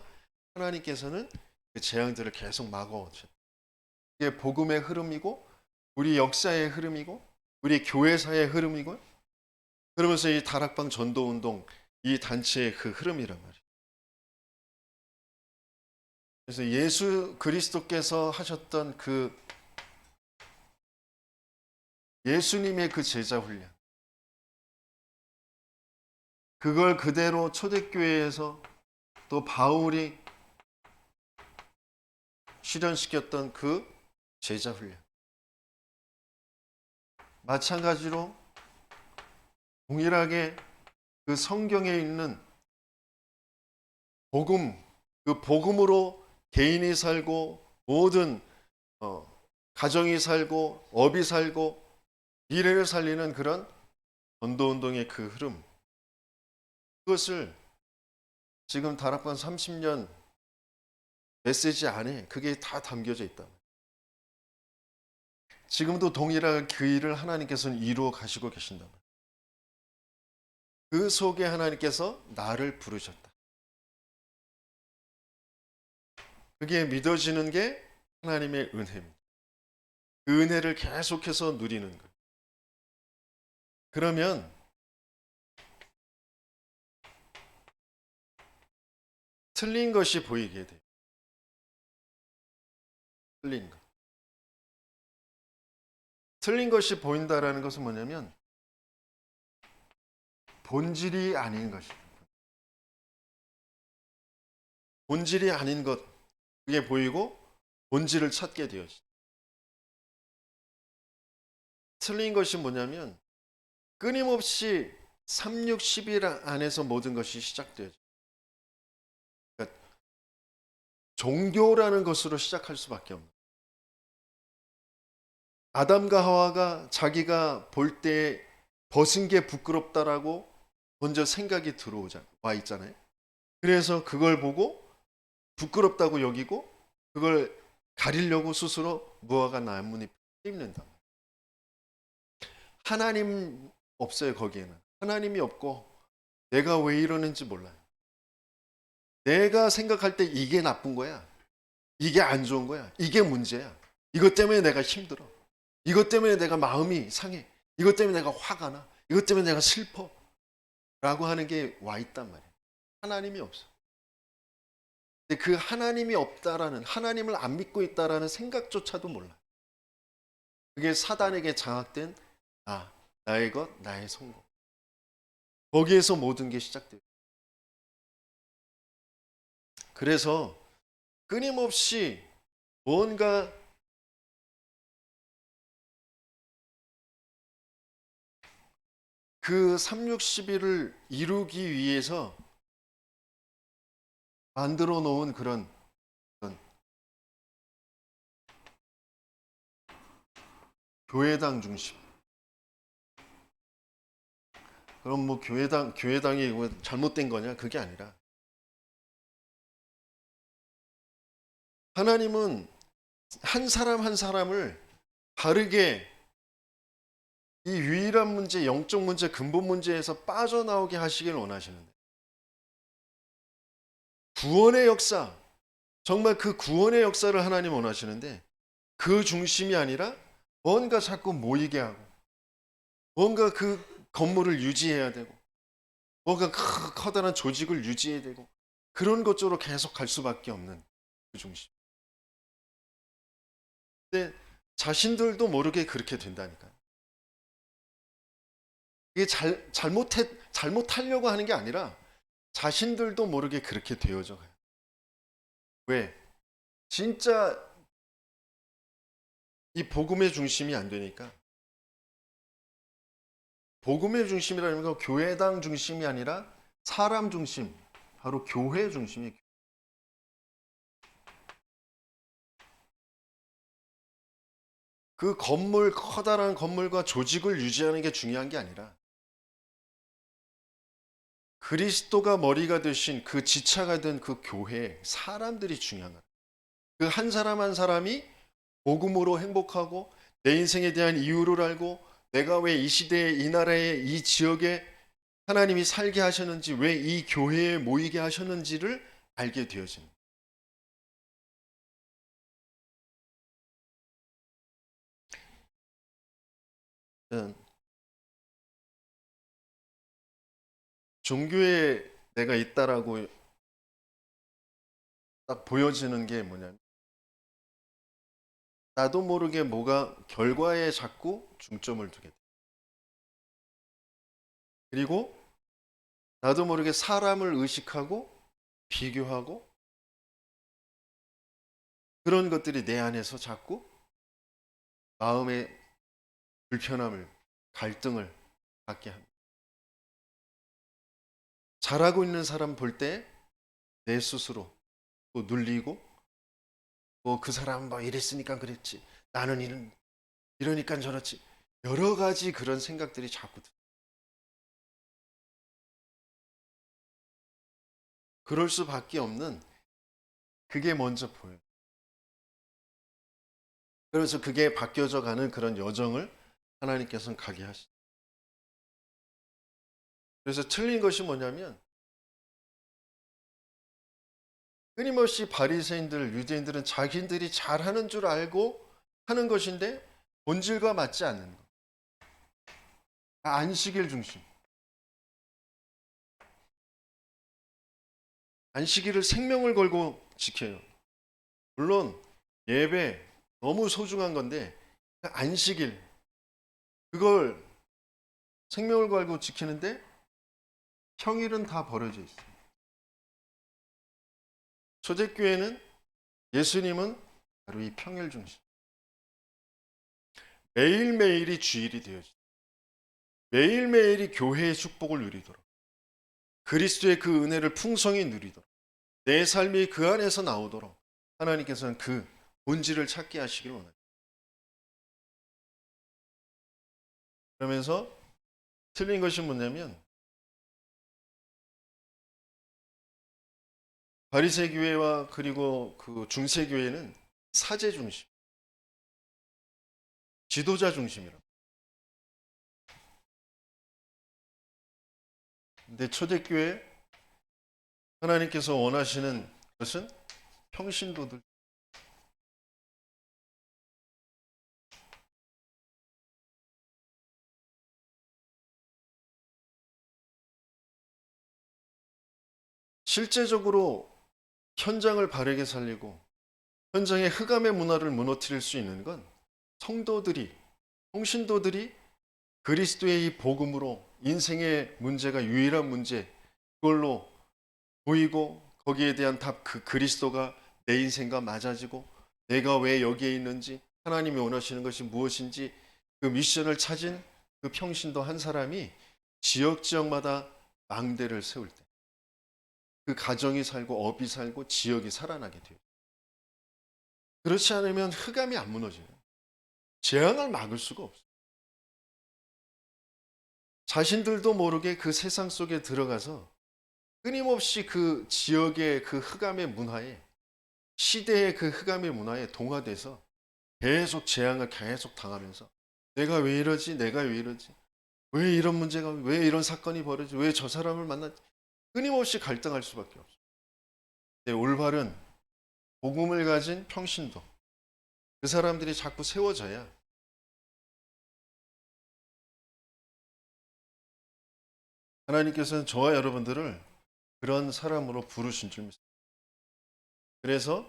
하나님께서는 그 재앙들을 계속 막아오셨다. 이게 복음의 흐름이고 우리 역사의 흐름이고 우리 교회사의 흐름이고 그러면서 이 다락방 전도운동 이 단체의 그 흐름이란 말이에요. 그래서 예수 그리스도께서 하셨던 그 예수님의 그 제자 훈련, 그걸 그대로 초대교회에서 또 바울이 실현시켰던 그 제자 훈련, 마찬가지로 동일하게 그 성경에 있는 복음, 그 복음으로 개인이 살고 모든 가정이 살고 업이 살고 미래를 살리는 그런 전도운동의 그 흐름, 그것을 지금 다락방 30년 메시지 안에 그게 다 담겨져 있다. 지금도 동일한 그 일을 하나님께서는 이루어 가시고 계신다. 그 속에 하나님께서 나를 부르셨다. 그게 믿어지는 게 하나님의 은혜입니다. 그 은혜를 계속해서 누리는 거예요. 그러면 틀린 것이 보이게 돼요. 틀린 것. 틀린 것이 보인다라는 것은 뭐냐면 본질이 아닌 것이에요. 본질이 아닌 것, 그게 보이고 본질을 찾게 되어지. 틀린 것이 뭐냐면 끊임없이 3, 6, 10일 안에서 모든 것이 시작되어져. 그러니까 종교라는 것으로 시작할 수밖에 없는. 아담과 하와가 자기가 볼 때 벗은 게 부끄럽다라고 먼저 생각이 와 있잖아요. 그래서 그걸 보고 부끄럽다고 여기고 그걸 가리려고 스스로 무화과 나뭇잎을 씹는다. 하나님 없어요. 거기에는 하나님이 없고 내가 왜 이러는지 몰라요. 내가 생각할 때 이게 나쁜 거야, 이게 안 좋은 거야, 이게 문제야. 이것 때문에 내가 힘들어, 이것 때문에 내가 마음이 상해, 이것 때문에 내가 화가 나, 이것 때문에 내가 슬퍼 라고 하는 게 와 있단 말이에요. 하나님이 없어. 근데 그 하나님이 없다라는, 하나님을 안 믿고 있다라는 생각조차도 몰라. 그게 사단에게 장악된 나의 것, 나의 성공. 거기에서 모든 게 시작돼요. 그래서 끊임없이 뭔가 그 3, 6, 11을 이루기 위해서 만들어 놓은 그런 교회당 중심. 그럼 뭐 교회당이 뭐 잘못된 거냐? 그게 아니라 하나님은 한 사람 한 사람을 바르게 이 유일한 문제, 영적 문제, 근본 문제에서 빠져나오게 하시길 원하시는데, 구원의 역사, 정말 그 구원의 역사를 하나님 원하시는데 그 중심이 아니라 뭔가 자꾸 모이게 하고 뭔가 그 건물을 유지해야 되고 뭔가 커다란 조직을 유지해야 되고 그런 것 쪽으로 계속 갈 수밖에 없는 그 중심. 근데 자신들도 모르게 그렇게 된다니까요. 이게 잘못하려고 하는 게 아니라 자신들도 모르게 그렇게 되어져 가요. 왜? 진짜 이 복음의 중심이 안 되니까. 복음의 중심이라는 건 교회당 중심이 아니라 사람 중심, 바로 교회 중심이. 그 건물, 커다란 건물과 조직을 유지하는 게 중요한 게 아니라 그리스도가 머리가 되신 그 지체가 된 그 교회 사람들이 중요한 거예요. 그 한 사람 한 사람이 복음으로 행복하고 내 인생에 대한 이유를 알고 내가 왜 이 시대에 이 나라에 이 지역에 하나님이 살게 하셨는지, 왜 이 교회에 모이게 하셨는지를 알게 되어집니다. 종교에 내가 있다라고 딱 보여지는 게 뭐냐면 나도 모르게 뭐가 결과에 자꾸 중점을 두게 돼. 그리고 나도 모르게 사람을 의식하고 비교하고 그런 것들이 내 안에서 자꾸 마음의 불편함을, 갈등을 갖게 합니다. 잘하고 있는 사람 볼 때 내 스스로 또 눌리고 뭐 그 사람 뭐 이랬으니까 그랬지. 나는 이러니까 저렇지. 여러 가지 그런 생각들이 자꾸 들어요. 그럴 수밖에 없는 그게 먼저 보여요. 그래서 그게 바뀌어져 가는 그런 여정을 하나님께서는 가게 하시죠. 그래서 틀린 것이 뭐냐면 끊임없이 바리새인들, 유대인들은 자기들이 잘하는 줄 알고 하는 것인데 본질과 맞지 않는 것. 안식일 중심. 안식일을 생명을 걸고 지켜요. 물론 예배 너무 소중한 건데 안식일 그걸 생명을 걸고 지키는데 평일은 다 버려져 있어요. 초대교회는 예수님은 바로 이 평일 중심. 매일매일이 주일이 되어지죠. 매일매일이 교회의 축복을 누리도록 그리스도의 그 은혜를 풍성히 누리도록 내 삶이 그 안에서 나오도록 하나님께서는 그 본질을 찾게 하시길 원합니다. 그러면서 틀린 것이 뭐냐면 바리새 교회와 그리고 그 중세 교회는 사제 중심, 지도자 중심이라. 근데 초대교회 하나님께서 원하시는 것은 평신도들. 실제적으로 현장을 바르게 살리고 현장의 흑암의 문화를 무너뜨릴 수 있는 건 성도들이, 평신도들이 그리스도의 이 복음으로 인생의 문제가 유일한 문제, 그걸로 보이고 거기에 대한 답, 그 그리스도가 내 인생과 맞아지고 내가 왜 여기에 있는지 하나님이 원하시는 것이 무엇인지 그 미션을 찾은 그 평신도 한 사람이 지역마다 망대를 세울 때 그 가정이 살고 업이 살고 지역이 살아나게 돼요. 그렇지 않으면 흑암이 안 무너져요. 재앙을 막을 수가 없어요. 자신들도 모르게 그 세상 속에 들어가서 끊임없이 그 지역의 그 흑암의 문화에 시대의 그 흑암의 문화에 동화돼서 계속 재앙을 계속 당하면서 내가 왜 이러지? 내가 왜 이러지? 왜 이런 문제가 왜 이런 사건이 벌어지? 왜 저 사람을 만났지? 끊임없이 갈등할 수밖에 없어요. 네, 올바른 복음을 가진 평신도 그 사람들이 자꾸 세워져야 하나님께서는 저와 여러분들을 그런 사람으로 부르신 줄 믿습니다. 그래서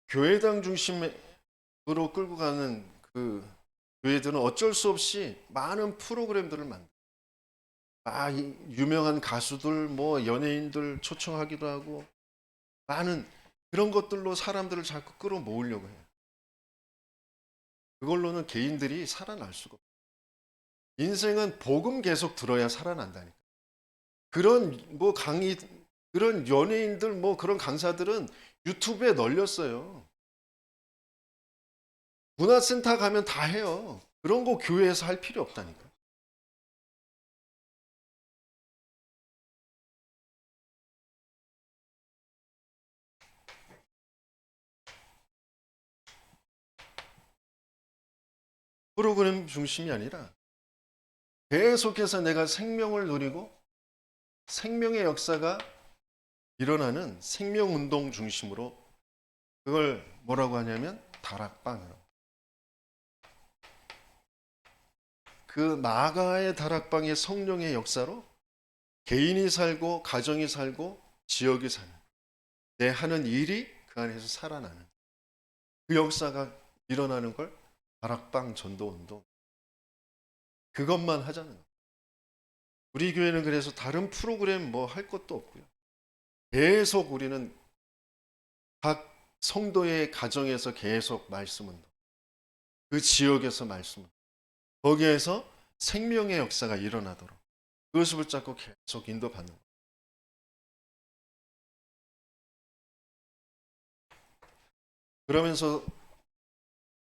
교회당 중심으로 끌고 가는 그 교회들은 어쩔 수 없이 많은 프로그램들을 만들어요. 유명한 가수들, 뭐 연예인들 초청하기도 하고 많은 그런 것들로 사람들을 자꾸 끌어모으려고 해요. 그걸로는 개인들이 살아날 수가 없어요. 인생은 복음 계속 들어야 살아난다니까. 그런 뭐 강의, 그런 연예인들, 뭐 그런 강사들은 유튜브에 널렸어요. 문화센터 가면 다 해요. 그런 거 교회에서 할 필요 없다니까. 프로그램 중심이 아니라 계속해서 내가 생명을 누리고 생명의 역사가 일어나는 생명운동 중심으로 그걸 뭐라고 하냐면 다락방이라고. 그 마가의 다락방의 성령의 역사로 개인이 살고 가정이 살고 지역이 사는 내 하는 일이 그 안에서 살아나는 그 역사가 일어나는 걸 다락방 전도운동 그것만 하자는 거예요. 우리 교회는 그래서 다른 프로그램 뭐 할 것도 없고요. 계속 우리는 각 성도의 가정에서 계속 말씀은 그 지역에서 말씀은 거기에서 생명의 역사가 일어나도록 그것을 붙잡고 계속 인도받는 거예요. 그러면서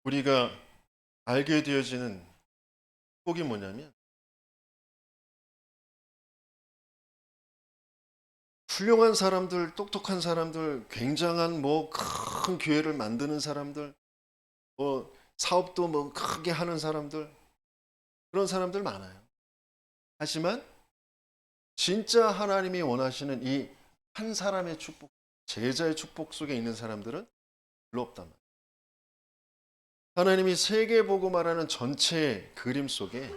우리가 알게 되어지는 꼭이 뭐냐면 훌륭한 사람들, 똑똑한 사람들, 굉장한 뭐 큰 교회를 만드는 사람들, 뭐 사업도 뭐 크게 하는 사람들 그런 사람들 많아요. 하지만 진짜 하나님이 원하시는 이 한 사람의 축복, 제자의 축복 속에 있는 사람들은 별로 없단 말이에요. 하나님이 세계보고 말하는 전체 그림 속에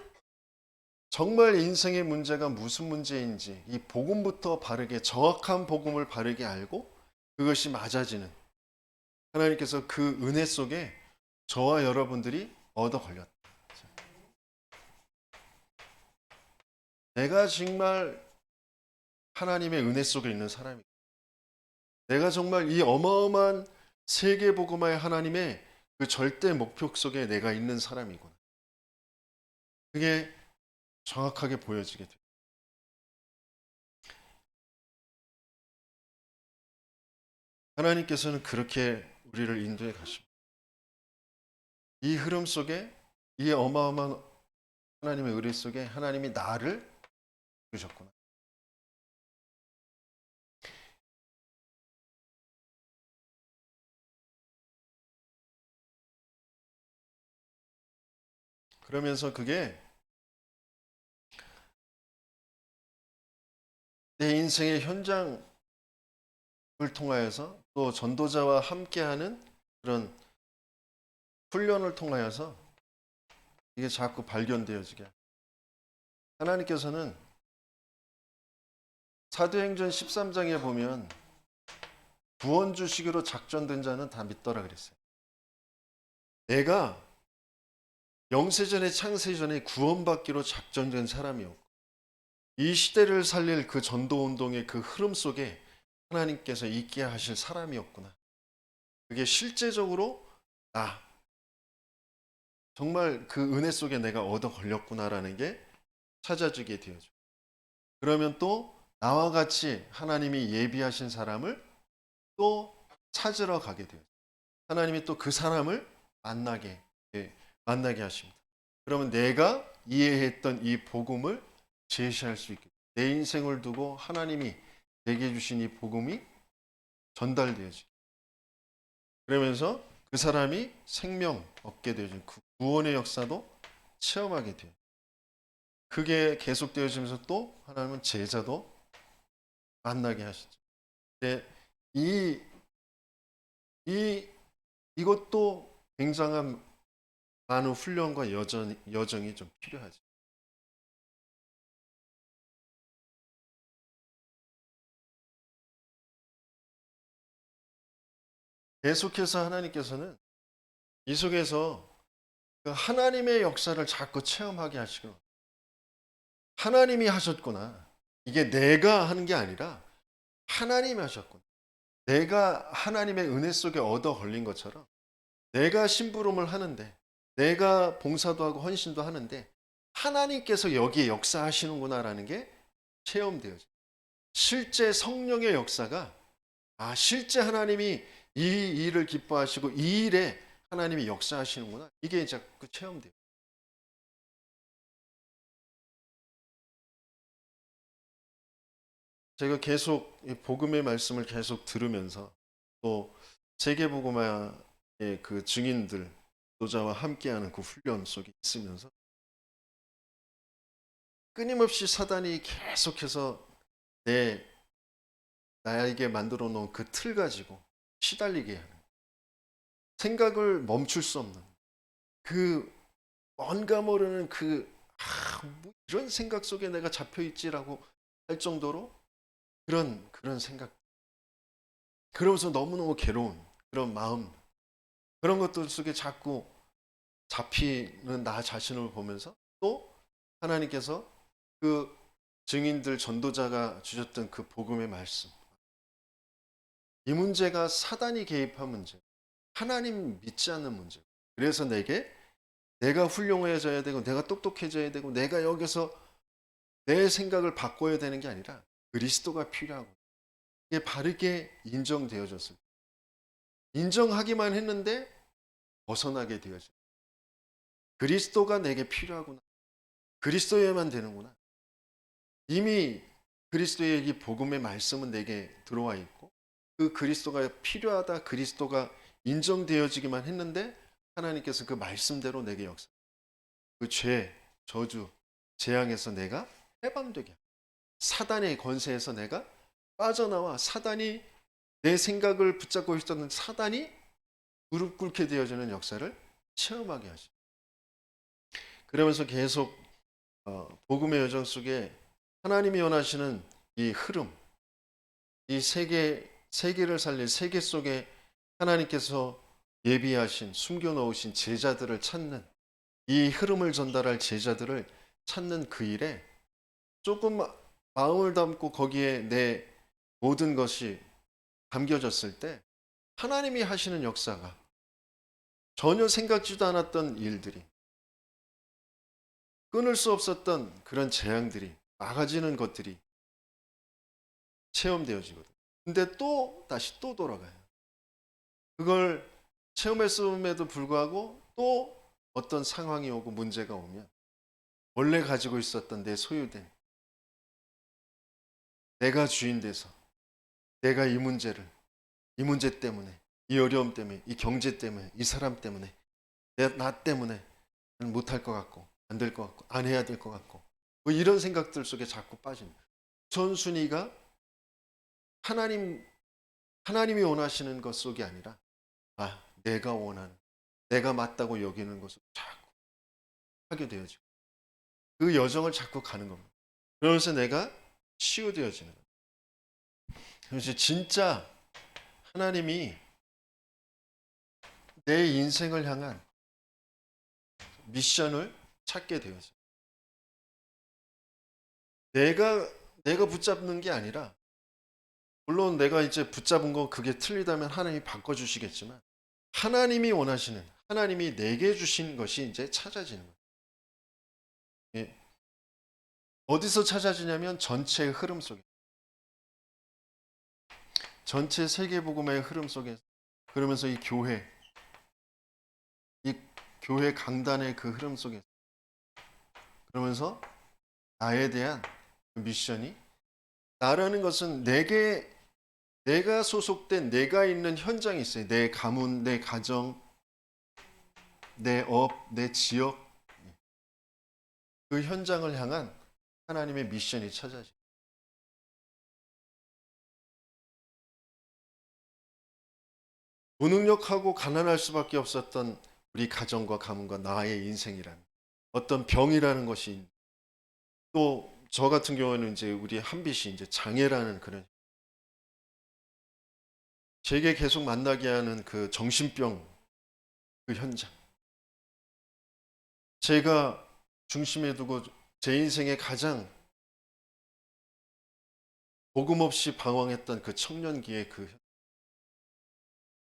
정말 인생의 문제가 무슨 문제인지 이 복음부터 바르게 정확한 복음을 바르게 알고 그것이 맞아지는 하나님께서 그 은혜 속에 저와 여러분들이 얻어 걸렸다. 내가 정말 하나님의 은혜 속에 있는 사람이다. 내가 정말 이 어마어마한 세계복음화의 하나님의 그 절대 목표 속에 내가 있는 사람이구나. 그게 정확하게 보여지게 돼요. 하나님께서는 그렇게 우리를 인도해 가십니다. 이 흐름 속에 이 어마어마한 하나님의 의리 속에 하나님이 나를 주셨구나. 그러면서 그게 내 인생의 현장을 통하여서 또 전도자와 함께하는 그런 훈련을 통하여서 이게 자꾸 발견되어지게 하나님께서는 사도행전 13장에 보면 구원 주시기로 작전된 자는 다 믿더라 그랬어요. 내가 영세전에 창세전에 구원받기로 작전된 사람이었고 이 시대를 살릴 그 전도운동의 그 흐름 속에 하나님께서 있게 하실 사람이었구나. 그게 실제적으로 정말 그 은혜 속에 내가 얻어 걸렸구나라는 게 찾아지게 되어져. 그러면 또 나와 같이 하나님이 예비하신 사람을 또 찾으러 가게 돼요. 하나님이 또 그 사람을 만나게 하십니다. 그러면 내가 이해했던 이 복음을 제시할 수 있게 내 인생을 두고 하나님이 내게 주신 이 복음이 전달되어지게 그러면서 그 사람이 생명 얻게 되어진 그 구원의 역사도 체험하게 돼요. 그게 계속되어지면서 또 하나님은 제자도 만나게 하시죠. 근데 이 이것도 굉장한 많은 훈련과 여정이 좀 필요하죠. 계속해서 하나님께서는 이 속에서 그 하나님의 역사를 자꾸 체험하게 하시고 하나님이 하셨구나. 이게 내가 하는 게 아니라 하나님이 하셨구나. 내가 하나님의 은혜 속에 얻어 걸린 것처럼 내가 심부름을 하는데 내가 봉사도 하고 헌신도 하는데 하나님께서 여기에 역사하시는구나라는 게 체험되어져요. 실제 성령의 역사가 실제 하나님이 이 일을 기뻐하시고 이 일에 하나님이 역사하시는구나. 이게 자꾸 체험돼요. 제가 계속 이 복음의 말씀을 계속 들으면서 또 세계복음화의 그 증인들, 도자와 함께하는 그 훈련 속에 있으면서 끊임없이 사단이 계속해서 나에게 만들어 놓은 그 틀 가지고 시달리게 하는 생각을 멈출 수 없는 그 뭔가 모르는 뭐 이런 생각 속에 내가 잡혀 있지라고 할 정도로 그런 생각 그러면서 너무너무 괴로운 그런 마음 그런 것들 속에 자꾸 잡히는 나 자신을 보면서 또 하나님께서 그 증인들 전도자가 주셨던 그 복음의 말씀, 이 문제가 사단이 개입한 문제, 하나님 믿지 않는 문제. 그래서 내가 훌륭해져야 되고 내가 똑똑해져야 되고 내가 여기서 내 생각을 바꿔야 되는 게 아니라 그리스도가 필요하고, 이게 바르게 인정되어졌을 때, 인정하기만 했는데 벗어나게 되어져. 그리스도가 내게 필요하구나. 그리스도여야만 되는구나. 이미 그리스도의 이 복음의 말씀은 내게 들어와 있고 그 그리스도가 필요하다, 그리스도가 인정되어지기만 했는데 하나님께서 그 말씀대로 내게 역사, 그 죄, 저주, 재앙에서 내가 해방되게 하고, 사단의 권세에서 내가 빠져나와 사단이 내 생각을 붙잡고 있었던 사단이 무릎 꿇게 되어지는 역사를 체험하게 하시. 그러면서 계속 복음의 여정 속에 하나님이 원하시는 이 흐름, 이 세계를 살릴 세계 속에 하나님께서 예비하신 숨겨 놓으신 제자들을 찾는, 이 흐름을 전달할 제자들을 찾는 그 일에 조금 마음을 담고 거기에 내 모든 것이 담겨졌을 때 하나님이 하시는 역사가, 전혀 생각지도 않았던 일들이, 끊을 수 없었던 그런 재앙들이, 막아지는 것들이 체험되어지거든. 근데 또 다시 또 돌아가요. 그걸 체험했음에도 불구하고 또 어떤 상황이 오고 문제가 오면 원래 가지고 있었던 내 소유된, 내가 주인 돼서 내가 이 문제 때문에, 이 어려움 때문에, 이 경제 때문에, 이 사람 때문에, 나 때문에 못할 것 같고 안 될 것 같고 안 해야 될 것 같고 뭐 이런 생각들 속에 자꾸 빠집니다. 선순위가 하나님이 원하시는 것 속이 아니라 내가 원하는, 내가 맞다고 여기는 것을 자꾸 하게 되어지고 그 여정을 자꾸 가는 겁니다. 그러면서 내가 치유되어지는 거예요. 그래서 진짜 하나님이 내 인생을 향한 미션을 찾게 되어져요. 내가 붙잡는 게 아니라, 물론 내가 이제 붙잡은 거 그게 틀리다면 하나님이 바꿔주시겠지만 하나님이 원하시는, 하나님이 내게 주신 것이 이제 찾아지는 거예요. 예. 어디서 찾아지냐면 전체의 흐름 속에, 전체 세계복음의 흐름 속에, 그러면서 이 교회 강단의 그 흐름 속에, 그러면서 나에 대한 그 미션이, 나라는 것은 내가 소속된, 내가 있는 현장이 있어요. 내 가문, 내 가정, 내 업, 내 지역, 그 현장을 향한 하나님의 미션이 찾아져. 무능력하고 가난할 수밖에 없었던 우리 가정과 가문과 나의 인생이라는 어떤 병이라는 것이, 또 저 같은 경우는 이제 우리 한빛이 이제 장애라는 그런, 제게 계속 만나게 하는 그 정신병, 그 현장, 제가 중심에 두고 제 인생의 가장 복음 없이 방황했던 그 청년기의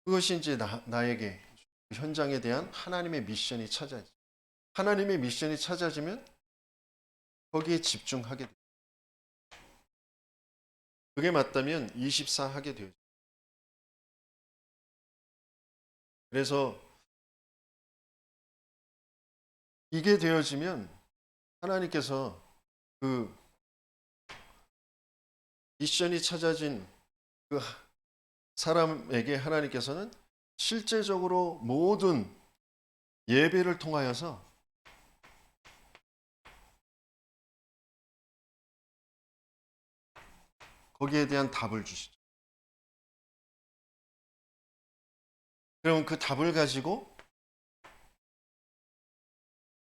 그것이 이제 나에게 그 현장에 대한 하나님의 미션이 찾아지. 하나님의 미션이 찾아지면 거기에 집중하게 돼요. 그게 맞다면 24 하게 돼요. 그래서 이게 되어지면 하나님께서 그 미션이 찾아진 그 사람에게 하나님께서는 실제적으로 모든 예배를 통하여서 거기에 대한 답을 주시죠. 그러면 그 답을 가지고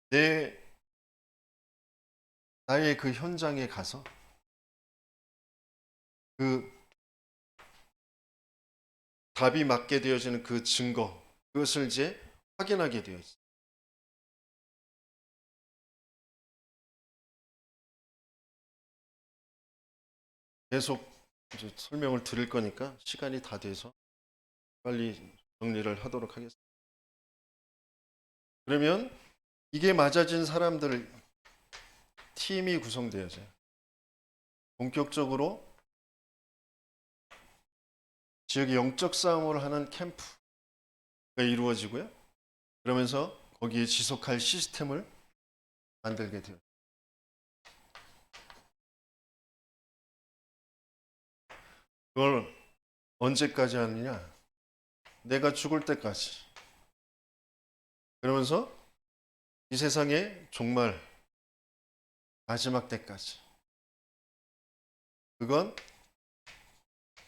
나의 그 현장에 가서 그 답이 맞게 되어지는 그 증거, 그것을 이제 확인하게 되어 있어요. 계속 이제 설명을 드릴 거니까 시간이 다 돼서 빨리 정리를 하도록 하겠습니다. 그러면 이게 맞아진 사람들 팀이 구성되어져요. 본격적으로 지역의 영적 싸움을 하는 캠프가 이루어지고요. 그러면서 거기에 지속할 시스템을 만들게 돼요. 그걸 언제까지 하느냐? 내가 죽을 때까지. 그러면서 이 세상의 종말, 마지막 때까지. 그건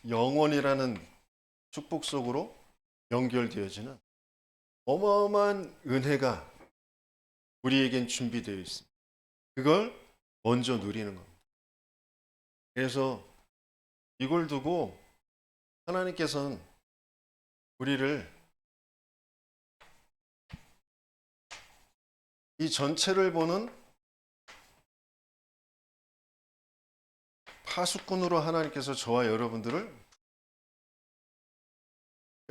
영원이라는 축복 속으로 연결되어지는 어마어마한 은혜가 우리에겐 준비되어 있습니다. 그걸 먼저 누리는 겁니다. 그래서 이걸 두고 하나님께서는 우리를 이 전체를 보는 파수꾼으로 하나님께서 저와 여러분들을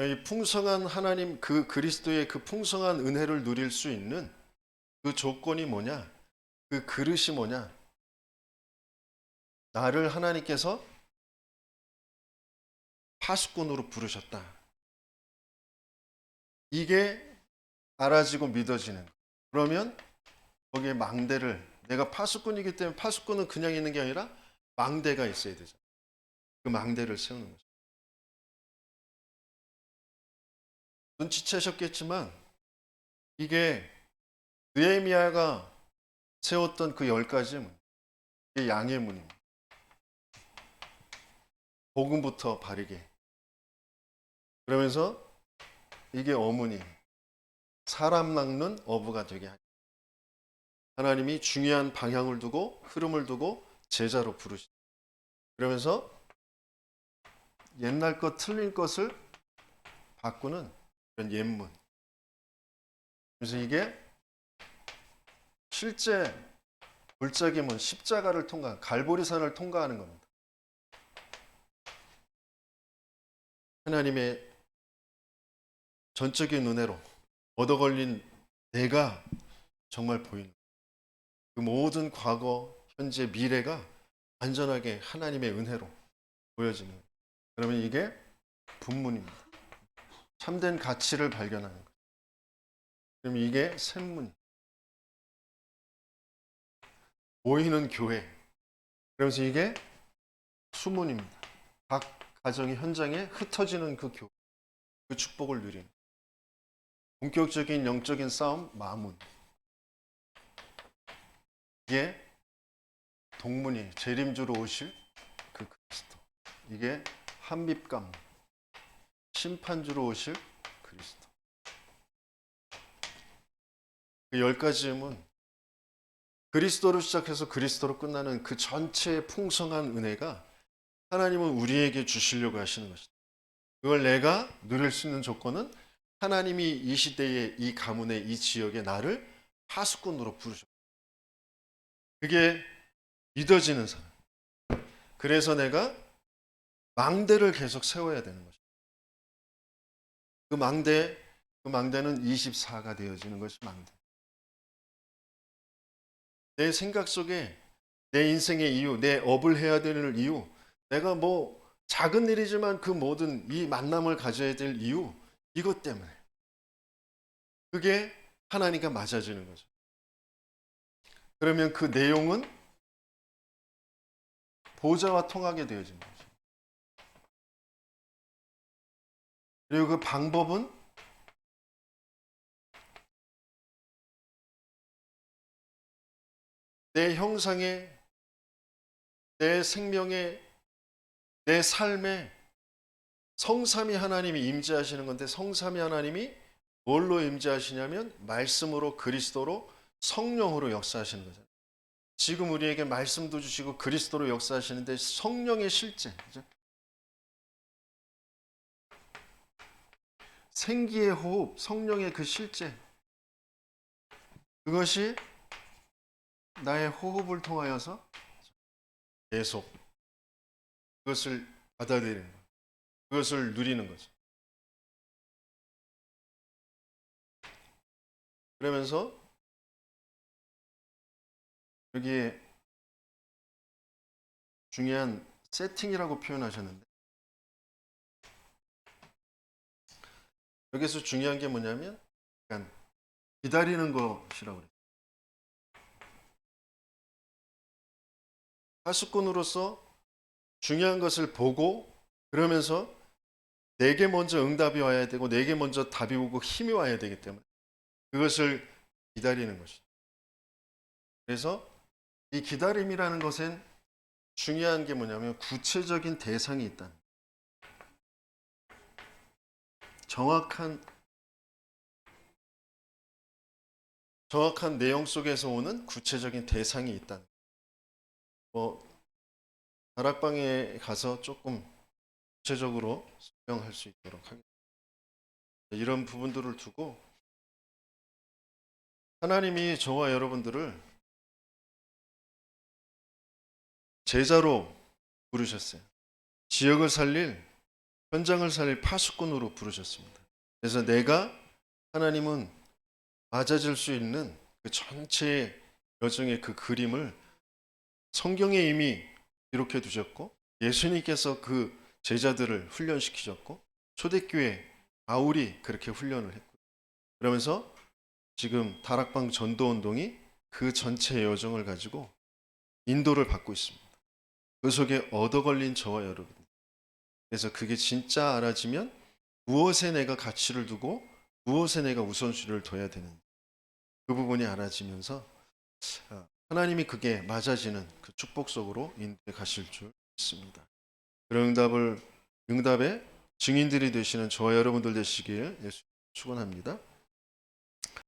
이 풍성한 하나님 그 그리스도의 그 풍성한 은혜를 누릴 수 있는 그 조건이 뭐냐? 그 그릇이 뭐냐? 나를 하나님께서 파수꾼으로 부르셨다. 이게 알아지고 믿어지는. 그러면 거기에 망대를 내가 파수꾼이기 때문에 파수꾼은 그냥 있는 게 아니라 망대가 있어야 되죠. 그 망대를 세우는 거죠. 눈치채셨겠지만 이게 느헤미야가 세웠던 그 10가지 문, 이게 양의 문입니다. 복음부터 바르게. 그러면서 이게 어문이 사람 낚는 어부가 되게 하죠. 하나님이 중요한 방향을 두고 흐름을 두고 제자로 부르시죠. 그러면서 옛날 것 틀린 것을 바꾸는 그런 옛문. 그래서 이게 실제 물자기문 십자가를 통과한 갈보리산을 통과하는 겁니다. 하나님의 전적인 은혜로 얻어걸린 내가 정말 보이는 그 모든 과거, 현재, 미래가 완전하게 하나님의 은혜로 보여지는 거예요. 그러면 이게 분문입니다. 참된 가치를 발견하는 거예요. 그럼 이게 샘문. 모이는 교회. 그러면서 이게 수문입니다. 각 가정의 현장에 흩어지는 그 교회. 그 축복을 누리는. 본격적인 영적인 싸움, 마문. 이게 동문이 재림주로 오실 그 그리스도. 이게 한밉감, 심판주로 오실 그리스도. 그 10가지 문 그리스도로 시작해서 그리스도로 끝나는 그 전체의 풍성한 은혜가 하나님은 우리에게 주시려고 하시는 것이다. 그걸 내가 누릴 수 있는 조건은 하나님이 이 시대에 이 가문에 이 지역에 나를 파수꾼으로 부르셨다. 그게 믿어지는 사람. 그래서 내가 망대를 계속 세워야 되는 것이다. 그 망대는 24가 되어지는 것이 망대. 내 생각 속에 내 인생의 이유, 내 업을 해야 되는 이유, 내가 뭐 작은 일이지만 그 모든 이 만남을 가져야 될 이유, 이것 때문에. 그게 하나님과 맞아지는 거죠. 그러면 그 내용은 보좌와 통하게 되어지는 거죠. 그리고 그 방법은 내 형상에, 내 생명에, 내 삶에 성삼위 하나님이 임재하시는 건데 성삼위 하나님이 뭘로 임재하시냐면 말씀으로 그리스도로 성령으로 역사하시는 거죠. 지금 우리에게 말씀도 주시고 그리스도로 역사하시는데 성령의 실제. 그죠? 생기의 호흡, 성령의 그 실제, 그것이 나의 호흡을 통하여서 계속 그것을 받아들이는 거예요. 그것을 누리는 거죠. 그러면서 여기에 중요한 세팅이라고 표현하셨는데, 여기서 중요한 게 뭐냐면 약간 기다리는 것이라고 그래요. 하수꾼으로서 중요한 것을 보고, 그러면서 내게 먼저 응답이 와야 되고 내게 먼저 답이 오고 힘이 와야 되기 때문에 그것을 기다리는 것이죠. 그래서 이 기다림이라는 것엔 중요한 게 뭐냐면 구체적인 대상이 있다. 정확한 내용 속에서 오는 구체적인 대상이 있다. 뭐 다락방에 가서 조금 구체적으로 설명할 수 있도록 하겠습니다. 이런 부분들을 두고 하나님이 저와 여러분들을 제자로 부르셨어요. 지역을 살릴, 현장을 살릴 파수꾼으로 부르셨습니다. 그래서 하나님은 맞아질 수 있는 그 전체 여정의 그 그림을 성경에 이미 기록해 두셨고, 예수님께서 그 제자들을 훈련시키셨고, 초대교회 바울이 그렇게 훈련을 했고, 그러면서 지금 다락방 전도운동이 그 전체 여정을 가지고 인도를 받고 있습니다. 그 속에 얻어 걸린 저와 여러분. 그래서 그게 진짜 알아지면 무엇에 내가 가치를 두고 무엇에 내가 우선순위를 둬야 되는지, 그 부분이 알아지면서 하나님이 그게 맞아지는 그 축복 속으로 인도해 가실 줄 믿습니다. 그런 응답의 증인들이 되시는 저와 여러분들 되시길 예수 축원합니다.